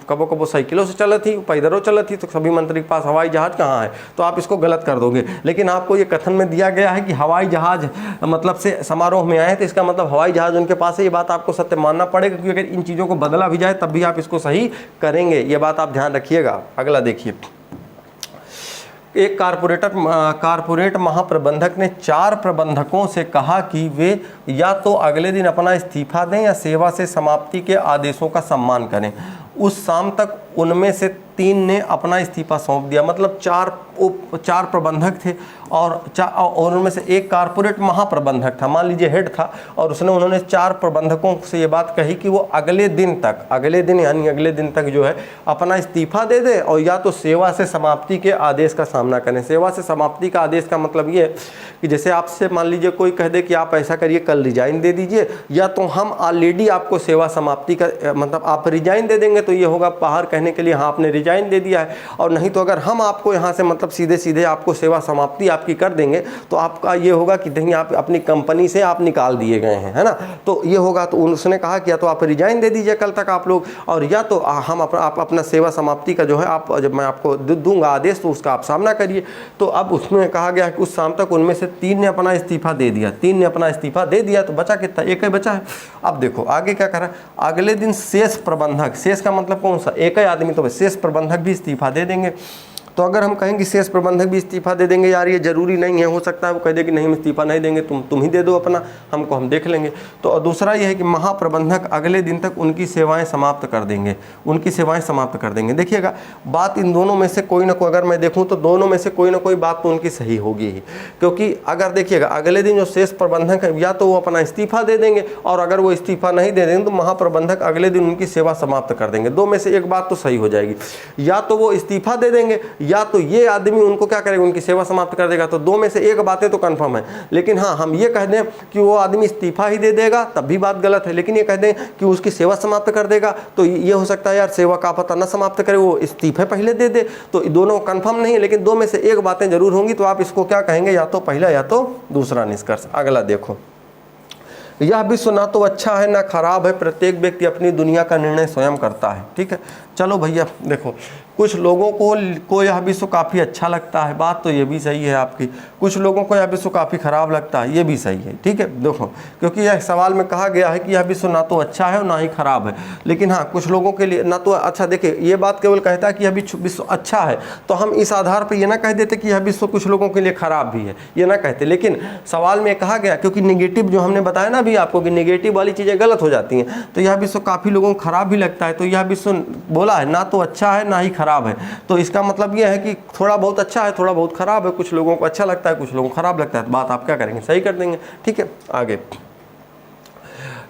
कबो कबो साइकिलों से चलत थी, पैदलों चलत थी, तो सभी मंत्री के पास हवाई जहाज कहाँ है, तो आप इसको गलत कर दोगे। लेकिन आपको ये कथन में दिया गया है कि हवाई जहाज मतलब से समारोह में आए, तो इसका मतलब हवाई जहाज उनके पास है, ये बात आपको सत्य मानना पड़ेगा, क्योंकि अगर इन चीज़ों को बदला भी जाए तब भी आप इसको सही करेंगे, ये बात आप ध्यान रखिएगा। अगला देखिए, एक कारपोरेट महाप्रबंधक ने 4 प्रबंधकों से कहा कि वे या तो अगले दिन अपना इस्तीफा दें या सेवा से समाप्ति के आदेशों का सम्मान करें। उस शाम तक उनमें से 3 ने अपना इस्तीफा सौंप दिया, मतलब 4 प्रबंधक थे, और उनमें से एक कारपोरेट महाप्रबंधक था, मान लीजिए हेड था, और उन्होंने 4 प्रबंधकों से ये बात कही कि वो अगले दिन यानी अगले दिन तक जो है अपना इस्तीफा दे दे, और या तो सेवा से समाप्ति के आदेश का सामना करें। सेवा से समाप्ति का आदेश का मतलब ये है कि जैसे आपसे मान लीजिए कोई कह दे कि आप ऐसा करिए, कल रिजाइन दे दीजिए, या तो हम ऑलरेडी आपको सेवा समाप्ति का मतलब आप रिजाइन दे देंगे, तो ये होगा बाहर कहने के लिए हाँ आपने रिजाइन दे दिया है, और नहीं तो अगर हम आपको यहाँ से मतलब सीधे आपको सेवा समाप्ति आपकी कर देंगे, तो आपका ये होगा कि नहीं आप अपनी कंपनी से आप निकाल दिए गए हैं, है ना। तो ये होगा, तो उसने कहा कि या तो आप रिजाइन दे दीजिए कल तक आप लोग, और या तो हम आप अपना सेवा समाप्ति का जो है आप जब मैं आपको दूंगा आदेश तो उसका आप सामना करिए। तो अब उसमें कहा गया कि उस शाम तक उनमें से 3 ने अपना इस्तीफा दे दिया, तो बचा कितना, एक ही बचा है। अब देखो आगे क्या करा, अगले दिन शेष प्रबंधक, शेष का मतलब कौन सा, एक ही आदमी, तो शेष प्रबंधक भी इस्तीफा दे देंगे। तो अगर हम कहेंगे शेष प्रबंधक भी इस्तीफा दे देंगे, यार ये जरूरी नहीं है, हो सकता है वो कह दे कि नहीं हम इस्तीफा नहीं देंगे, तुम ही दे दो अपना, हम देख लेंगे। तो और दूसरा ये है कि महाप्रबंधक अगले दिन तक उनकी सेवाएं समाप्त कर देंगे, देखिएगा बात इन दोनों में से कोई ना कोई, अगर मैं देखूं तो दोनों में से कोई ना कोई बात तो उनकी सही होगी ही, क्योंकि अगर देखिएगा अगले दिन जो शेष प्रबंधक है या तो वो अपना इस्तीफा दे देंगे, और अगर वो इस्तीफा नहीं दे देंगे तो महाप्रबंधक अगले दिन उनकी सेवा समाप्त कर देंगे। दो में से एक बात तो सही हो जाएगी, या तो वो इस्तीफा दे देंगे या तो ये आदमी उनको क्या करेगा, उनकी सेवा समाप्त कर देगा। तो दो में से एक बातें तो कंफर्म है। लेकिन हाँ हम ये कह दें कि वो आदमी इस्तीफा ही दे देगा तब भी बात गलत है, लेकिन ये कह दें कि उसकी सेवा समाप्त कर देगा तो ये हो सकता है यार सेवा का पता न समाप्त करे, वो इस्तीफे पहले दे दे। तो दोनों कंफर्म नहीं है, लेकिन दो में से एक बातें जरूर होंगी। तो आप इसको क्या कहेंगे, या तो पहला या तो दूसरा निष्कर्ष। अगला देखो, यह विश्व ना तो अच्छा है ना खराब है, प्रत्येक व्यक्ति अपनी दुनिया का निर्णय स्वयं करता है। ठीक है, चलो भैया देखो, कुछ लोगों को यह विश्व काफ़ी अच्छा लगता है, बात तो ये भी सही है आपकी। कुछ लोगों को यह विश्व काफ़ी ख़राब लगता है, ये भी सही है। ठीक है, देखो, क्योंकि यह सवाल में कहा गया है कि यह विश्व ना तो अच्छा है और ना ही ख़राब है, लेकिन हाँ कुछ लोगों के लिए ना तो अच्छा, देखिए ये बात केवल कहता है कि यह विश्व अच्छा है, तो हम इस आधार पर यह ना कह देते कि यह विश्व कुछ लोगों के लिए ख़राब भी है, ये ना कहते। लेकिन सवाल में कहा गया, क्योंकि निगेटिव जो हमने बताया ना अभी आपको कि निगेटिव वाली चीज़ें गलत हो जाती हैं, तो यह विश्व काफ़ी लोगों को ख़राब भी लगता है, तो यह विश्व बोला है ना तो अच्छा है ना ही ख़राब है, तो इसका मतलब यह है कि थोड़ा बहुत अच्छा है थोड़ा बहुत ख़राब है, कुछ लोगों को अच्छा लगता है कुछ लोगों को ख़राब लगता है। बात आप क्या करेंगे, सही कर देंगे। ठीक है, आगे।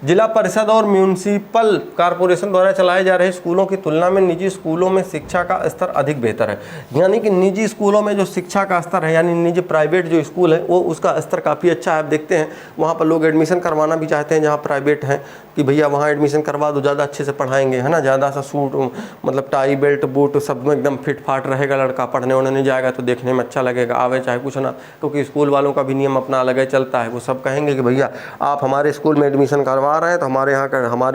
जिला परिषद और म्यूनिसिपल कॉरपोरेशन द्वारा चलाए जा रहे स्कूलों की तुलना में निजी स्कूलों में शिक्षा का स्तर अधिक बेहतर है। यानी कि निजी स्कूलों में जो शिक्षा का स्तर है, यानी निजी प्राइवेट जो स्कूल है, वो उसका स्तर काफ़ी अच्छा है। आप देखते हैं वहाँ पर लोग एडमिशन करवाना भी चाहते हैं जहाँ प्राइवेट हैं, कि भैया वहाँ एडमिशन करवा दो, ज़्यादा अच्छे से पढ़ाएंगे, है ना, ज़्यादा सा सूट मतलब टाई बेल्ट बूट सब में एकदम फिट फाट रहेगा, लड़का पढ़ने वढ़ने नहीं जाएगा तो देखने में अच्छा लगेगा, आवे चाहे कुछ ना, क्योंकि स्कूल वालों का भी नियम अपना अलग चलता है। वो सब कहेंगे कि भैया आप हमारे स्कूल में एडमिशन करवा रहे हैं तो हमारे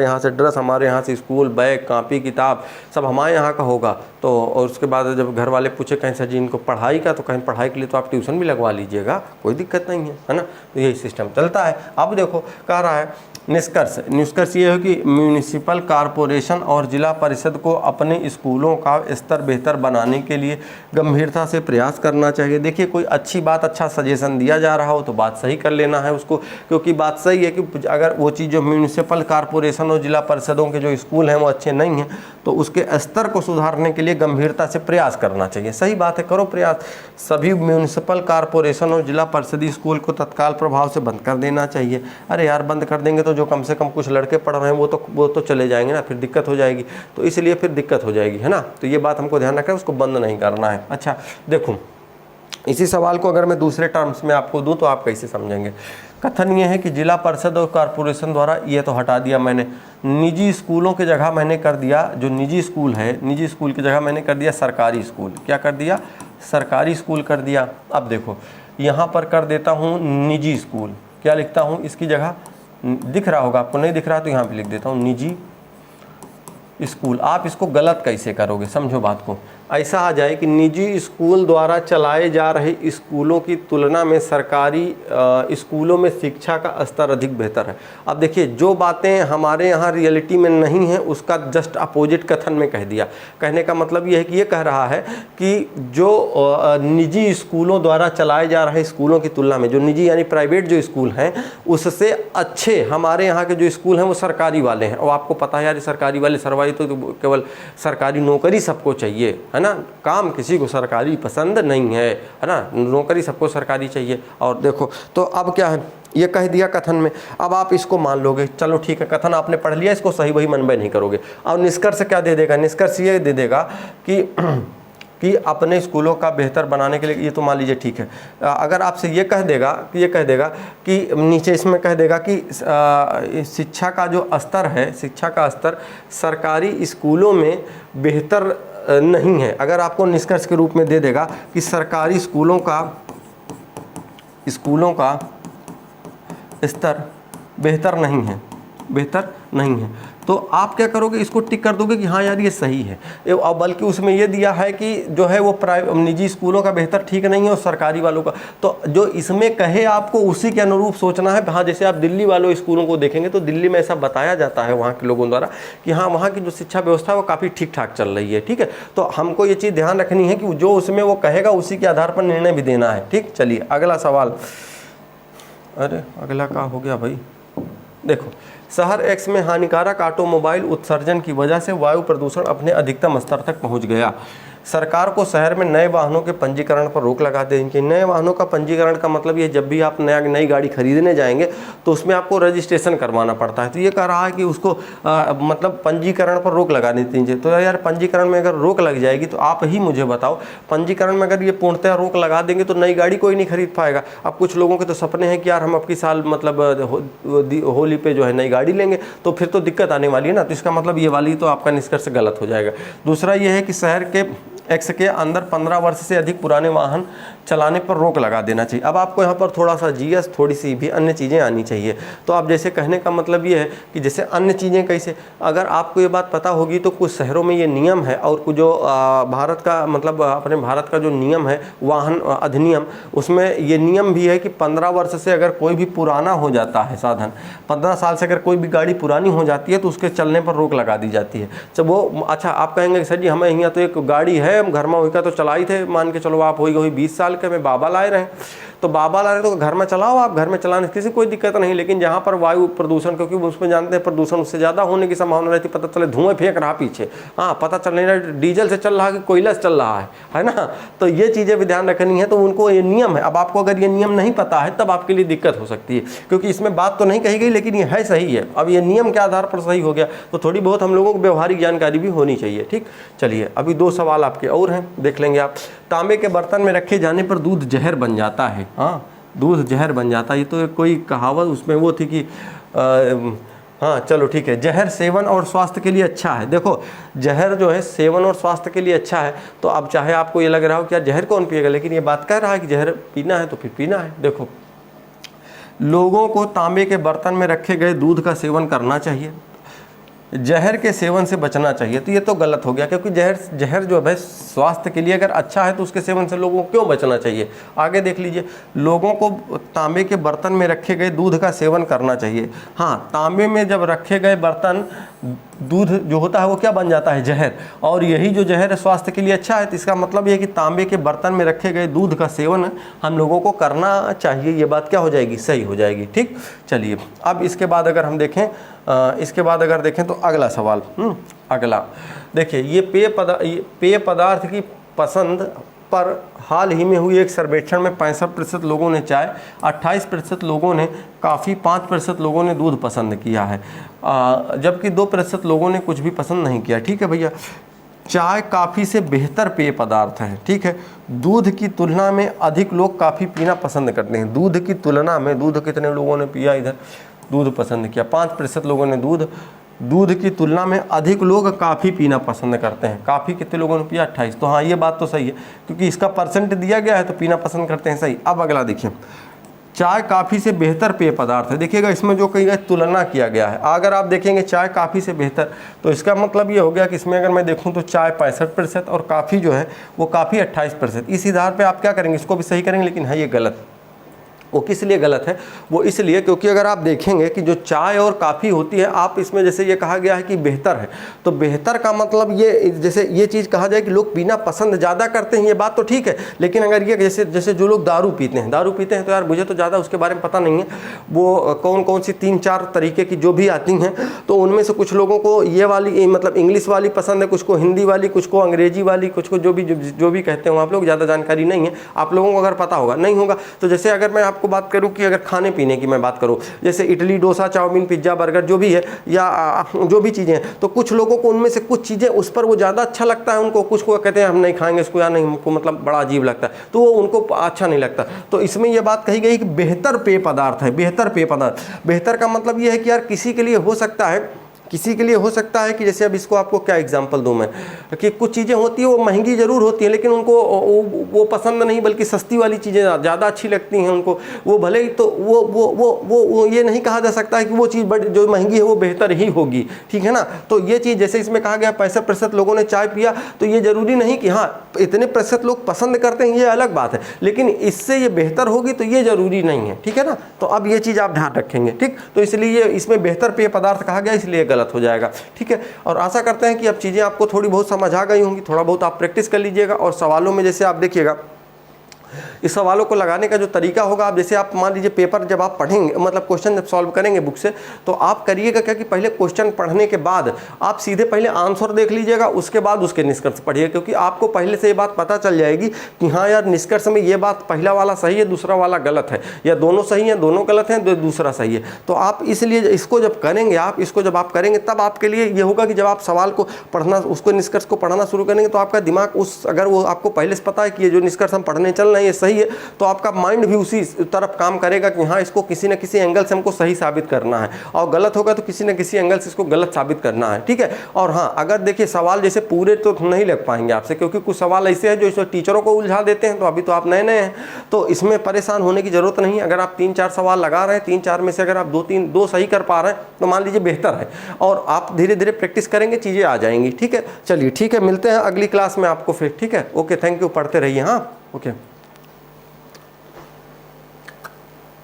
यहाँ से ड्रेस, हमारे यहाँ से स्कूल बैग कॉपी किताब सब हमारे यहाँ का होगा। तो और उसके बाद जब घर वाले पूछे कहीं सर जी इनको पढ़ाई का, तो कहीं पढ़ाई के लिए तो आप ट्यूशन भी लगवा लीजिएगा, कोई दिक्कत नहीं है ना। तो यही सिस्टम चलता है। अब देखो कह रहा है निष्कर्ष ये है कि म्यूनिसिपल कॉरपोरेशन और जिला परिषद को अपने स्कूलों का स्तर बेहतर बनाने के लिए गंभीरता से प्रयास करना चाहिए। देखिए कोई अच्छी बात, अच्छा सजेशन दिया जा रहा हो तो बात सही कर लेना है उसको, क्योंकि बात सही है कि अगर वो चीज़ जो म्यूनिसिपल कॉरपोरेशन और जिला परिषदों के जो स्कूल हैं वो अच्छे नहीं हैं, तो उसके स्तर को सुधारने के लिए गंभीरता से प्रयास करना चाहिए। सही बात है, करो प्रयास। सभी म्यूनिसिपल कॉरपोरेशन और जिला परिषद स्कूल को तत्काल प्रभाव से बंद कर देना चाहिए। अरे यार बंद कर देंगे तो जो कम से कम कुछ लड़के पढ़ रहे हैं वो तो चले जाएंगे ना, फिर दिक्कत हो जाएगी, तो इसलिए फिर दिक्कत हो जाएगी, है ना। तो ये बात हमको ध्यान रखना है, उसको बंद नहीं करना है। अच्छा देखो, इसी सवाल को अगर मैं दूसरे टर्म्स में आपको दूं तो आप कैसे समझेंगे। कथन ये है कि जिला परिषद और कॉरपोरेशन द्वारा, ये तो हटा दिया मैंने, निजी स्कूलों की जगह मैंने कर दिया, जो निजी स्कूल है, निजी स्कूल की जगह मैंने कर दिया सरकारी स्कूल। क्या कर दिया, सरकारी स्कूल कर दिया। अब देखो यहाँ पर कर देता हूँ निजी स्कूल, क्या लिखता हूँ इसकी जगह, दिख रहा होगा आपको, नहीं दिख रहा तो यहाँ पे लिख देता हूँ निजी स्कूल। आप इसको गलत कैसे करोगे, समझो बात को। ऐसा आ जाए कि निजी स्कूल द्वारा चलाए जा रहे स्कूलों की तुलना में सरकारी स्कूलों में शिक्षा का स्तर अधिक बेहतर है। अब देखिए जो बातें हमारे यहाँ रियलिटी में नहीं है उसका जस्ट अपोजिट कथन में कह दिया। कहने का मतलब ये है कि ये कह रहा है कि जो निजी स्कूलों द्वारा चलाए जा रहे स्कूलों की तुलना में, जो निजी यानी प्राइवेट जो स्कूल हैं, उससे अच्छे हमारे यहाँ के जो स्कूल हैं वो सरकारी वाले हैं। और आपको पता है यार सरकारी वाले, सरकारी तो केवल सरकारी नौकरी सबको चाहिए, है ना, काम किसी को सरकारी पसंद नहीं है ना, नौकरी सबको सरकारी चाहिए। और देखो तो अब क्या है, ये कह दिया कथन में, अब आप इसको मान लोगे, चलो ठीक है, कथन आपने पढ़ लिया, इसको सही वही मनबे नहीं करोगे। अब निष्कर्ष क्या दे देगा, निष्कर्ष ये दे देगा कि अपने स्कूलों का बेहतर बनाने के लिए, ये तो मान लीजिए ठीक है। अगर आपसे ये कह देगा कि नीचे इसमें कह देगा कि शिक्षा का जो स्तर है, शिक्षा का स्तर सरकारी स्कूलों में बेहतर नहीं है। अगर आपको निष्कर्ष के रूप में दे देगा कि सरकारी स्कूलों का स्तर बेहतर नहीं है, तो आप क्या करोगे, इसको टिक कर दोगे कि हाँ यार ये सही है। और बल्कि उसमें ये दिया है कि जो है वो निजी स्कूलों का बेहतर ठीक नहीं है और सरकारी वालों का, तो जो इसमें कहे आपको उसी के अनुरूप सोचना है। हाँ जैसे आप दिल्ली वालों स्कूलों को देखेंगे तो दिल्ली में ऐसा बताया जाता है वहाँ के लोगों द्वारा कि हाँ वहाँ की जो शिक्षा व्यवस्था है वो काफ़ी ठीक ठाक चल रही है। ठीक है, तो हमको ये चीज़ ध्यान रखनी है कि जो उसमें वो कहेगा उसी के आधार पर निर्णय भी देना है। ठीक, चलिए अगला सवाल। अरे अगला क्या हो गया भाई, देखो, शहर एक्स में हानिकारक ऑटोमोबाइल उत्सर्जन की वजह से वायु प्रदूषण अपने अधिकतम स्तर तक पहुंच गया। सरकार को शहर में नए वाहनों के पंजीकरण पर रोक लगा देनी चाहिए। नए वाहनों का पंजीकरण का मतलब ये, जब भी आप नई गाड़ी खरीदने जाएंगे तो उसमें आपको रजिस्ट्रेशन करवाना पड़ता है। तो ये कह रहा है कि उसको मतलब पंजीकरण पर रोक लगा देनी चाहिए। तो यार पंजीकरण में अगर रोक लग जाएगी तो आप ही मुझे बताओ, पंजीकरण में अगर ये पूर्णतः रोक लगा देंगे तो नई गाड़ी कोई नहीं खरीद पाएगा। अब कुछ लोगों के तो सपने हैं कि यार हम अबकी साल मतलब होली पे जो है नई गाड़ी लेंगे, तो फिर तो दिक्कत आने वाली है ना। तो इसका मतलब ये वाली तो आपका निष्कर्ष गलत हो जाएगा। दूसरा ये है कि शहर के एक्स के अंदर 15 वर्ष से अधिक पुराने वाहन चलाने पर रोक लगा देना चाहिए। अब आपको यहाँ पर थोड़ा सा जीएस, थोड़ी सी भी अन्य चीज़ें आनी चाहिए। तो आप जैसे कहने का मतलब ये है कि जैसे अन्य चीज़ें कैसे, अगर आपको ये बात पता होगी तो कुछ शहरों में ये नियम है, और कुछ जो भारत का मतलब अपने भारत का जो नियम है वाहन अधिनियम, उसमें ये नियम भी है कि 15 वर्ष से अगर कोई भी पुराना हो जाता है साधन, 15 साल से अगर कोई भी गाड़ी पुरानी हो जाती है तो उसके चलने पर रोक लगा दी जाती है। जब वो अच्छा आप कहेंगे सर जी हमें यहाँ तो एक गाड़ी है, हम घर में हुई का तो चलाई थे, मान के चलो आप हुई 20 साल के में बाबा लाए रहे, तो बाबा ला रहे तो घर में चलाओ, आप घर में चलाने किसी कोई दिक्कत नहीं। लेकिन जहाँ पर वायु प्रदूषण, क्योंकि उसमें जानते हैं प्रदूषण उससे ज़्यादा होने की संभावना रहती, पता चले धुएं फेंक रहा पीछे, हाँ पता चल नहीं रहा डीजल से चल रहा कि कोयला से चल रहा है ना। तो ये चीज़ें भी ध्यान रखनी है। तो उनको ये नियम है। अब आपको अगर ये नियम नहीं पता है तब आपके लिए दिक्कत हो सकती है, क्योंकि इसमें बात तो नहीं कही गई लेकिन ये है सही है। अब ये नियम के आधार पर सही हो गया तो थोड़ी बहुत हम लोगों को व्यवहारिक जानकारी भी होनी चाहिए। ठीक, चलिए अभी 2 सवाल आपके और हैं, देख लेंगे आप। तांबे के बर्तन में रखे जाने पर दूध जहर बन जाता है। हाँ, दूध जहर बन जाता है, ये तो कोई कहावत उसमें वो थी कि हाँ चलो ठीक है, जहर सेवन और स्वास्थ्य के लिए अच्छा है। देखो जहर जो है सेवन और स्वास्थ्य के लिए अच्छा है, तो अब चाहे आपको ये लग रहा हो कि यार जहर कौन पिएगा, लेकिन ये बात कह रहा है कि जहर पीना है तो फिर पीना है। देखो लोगों को तांबे के बर्तन में रखे गए दूध का सेवन करना चाहिए, जहर के सेवन से बचना चाहिए। तो ये तो गलत हो गया, क्योंकि जहर जो है स्वास्थ्य के लिए अगर अच्छा है तो उसके सेवन से लोगों को क्यों बचना चाहिए। आगे देख लीजिए, लोगों को तांबे के बर्तन में रखे गए दूध का सेवन करना चाहिए। हाँ, तांबे में जब रखे गए बर्तन दूध जो होता है वो क्या बन जाता है, जहर, और यही जो जहर है स्वास्थ्य के लिए अच्छा है। तो इसका मतलब ये है कि तांबे के बर्तन में रखे गए दूध का सेवन हम लोगों को करना चाहिए। ये बात क्या हो जाएगी, सही हो जाएगी। ठीक, चलिए अब इसके बाद अगर हम देखें तो अगला सवाल अगला देखिए, ये पेय पदार्थ की पसंद पर हाल ही में हुई एक सर्वेक्षण में 65% लोगों ने चाय, 28% लोगों ने काफ़ी, 5% लोगों ने दूध पसंद किया है, जबकि 2% लोगों ने कुछ भी पसंद नहीं किया। ठीक है भैया, चाय काफ़ी से बेहतर पेय पदार्थ है। ठीक है, दूध की तुलना में अधिक लोग काफ़ी पीना पसंद करते हैं। दूध की तुलना में, दूध कितने लोगों ने पिया, इधर दूध पसंद किया, 5% लोगों ने दूध की तुलना में अधिक लोग काफ़ी पीना पसंद करते हैं। काफ़ी कितने लोगों ने पिया, 28। तो हाँ ये बात तो सही है, क्योंकि इसका परसेंट दिया गया है तो पीना पसंद करते हैं, सही। अब अगला देखिए, चाय काफ़ी से बेहतर पेय पदार्थ है। देखिएगा इसमें जो कहीं तुलना किया गया है, अगर आप देखेंगे चाय काफ़ी से बेहतर, तो इसका मतलब ये हो गया कि इसमें अगर मैं देखूं तो चाय 65% और काफ़ी जो है वो काफ़ी 28%। इस आधार पे आप क्या करेंगे, इसको भी सही करेंगे, लेकिन है ये गलत। वो किस लिए गलत है, वो इसलिए क्योंकि अगर आप देखेंगे कि जो चाय और काफ़ी होती है, आप इसमें जैसे ये कहा गया है कि बेहतर है, तो बेहतर का मतलब ये, जैसे ये चीज़ कहा जाए कि लोग पीना पसंद ज़्यादा करते हैं, ये बात तो ठीक है। लेकिन अगर ये जैसे जो लोग दारू पीते हैं तो यार मुझे तो ज़्यादा उसके बारे में पता नहीं है, वो कौन सी 3-4 तरीके की जो भी आती हैं, तो उनमें से कुछ लोगों को ये वाली मतलब इंग्लिश वाली पसंद है, कुछ को हिंदी वाली, कुछ को अंग्रेजी वाली, कुछ को जो भी कहते हो आप लोग, ज़्यादा जानकारी नहीं है आप लोगों को, अगर पता होगा नहीं होगा। तो जैसे अगर मैं आपको बात करूं कि अगर खाने पीने की मैं बात करूं, जैसे idli, dosa, chow mein, pizza, burger जो भी है, या जो भी चीज़ें हैं, तो कुछ लोगों को उनमें से कुछ चीज़ें उस पर वो ज़्यादा अच्छा लगता है उनको, कुछ को कहते हैं हम नहीं खाएंगे इसको, या नहीं हमको मतलब बड़ा अजीब लगता है, तो वो उनको अच्छा नहीं लगता। तो इसमें ये बात कही गई कि बेहतर पेय पदार्थ है, बेहतर पेय पदार्थ। बेहतर का मतलब ये है कि यार किसी के लिए हो सकता है कि जैसे अब इसको आपको क्या एग्जांपल दूं मैं, कि कुछ चीज़ें होती है वो महंगी ज़रूर होती हैं, लेकिन उनको वो पसंद नहीं, बल्कि सस्ती वाली चीज़ें ज़्यादा अच्छी लगती हैं उनको। वो भले ही तो वो ये नहीं कहा जा सकता है कि वो चीज़ बड़ी जो महंगी है वो बेहतर ही होगी, ठीक है ना। तो ये चीज़ जैसे इसमें कहा गया 65% लोगों ने चाय पिया, तो ये ज़रूरी नहीं कि हाँ इतने प्रतिशत लोग पसंद करते हैं, ये अलग बात है, लेकिन इससे ये बेहतर होगी तो ये ज़रूरी नहीं है, ठीक है ना। तो अब ये चीज़ आप ध्यान रखेंगे, ठीक। तो इसलिए इसमें बेहतर पेय पदार्थ कहा गया, इसलिए गलत हो जाएगा, ठीक है। और आशा करते हैं कि अब चीज़ें आपको थोड़ी बहुत समझ आ गई होंगी, थोड़ा बहुत आप प्रैक्टिस कर लीजिएगा। और सवालों में जैसे आप देखिएगा, इस सवालों को लगाने का जो तरीका होगा, आप जैसे आप मान लीजिए पेपर जब आप पढ़ेंगे, मतलब क्वेश्चन जब सॉल्व करेंगे बुक से, तो आप करिएगा क्या कि पहले क्वेश्चन पढ़ने के बाद आप सीधे पहले आंसर देख लीजिएगा, उसके बाद उसके निष्कर्ष पढ़िए, क्योंकि आपको पहले से ये बात पता चल जाएगी कि हाँ यार निष्कर्ष में ये बात पहला वाला सही है, दूसरा वाला गलत है, या दोनों सही हैं, दोनों गलत हैं, दूसरा सही है। तो आप इसलिए इसको जब करेंगे तब आपके लिए ये होगा कि जब आप सवाल को पढ़ना, उसको निष्कर्ष को पढ़ना शुरू करेंगे, तो आपका दिमाग अगर वो आपको पहले से पता है कि ये जो निष्कर्ष हम पढ़ने चल रहे हैं ये सही सही है तो आपका माइंड भी उसी तरफ काम करेगा कि हाँ इसको किसी न किसी एंगल से हमको सही साबित करना है, और गलत होगा तो किसी न किसी एंगल से इसको गलत साबित करना है, ठीक है। और हाँ, अगर देखिए सवाल जैसे पूरे तो नहीं लग पाएंगे आपसे, क्योंकि कुछ सवाल ऐसे हैं जो टीचरों को उलझा देते हैं, तो अभी तो आप नए नए हैं तो इसमें परेशान होने की जरूरत नहीं। अगर आप 3-4 सवाल लगा रहे हैं, 3-4 में से अगर आप 2 सही कर पा रहे हैं तो मान लीजिए बेहतर है, और आप धीरे धीरे प्रैक्टिस करेंगे चीज़ें आ जाएंगी, ठीक है। चलिए ठीक है, मिलते हैं अगली क्लास में आपको फिर, ठीक है। ओके, थैंक यू, पढ़ते रहिए, हाँ, ओके।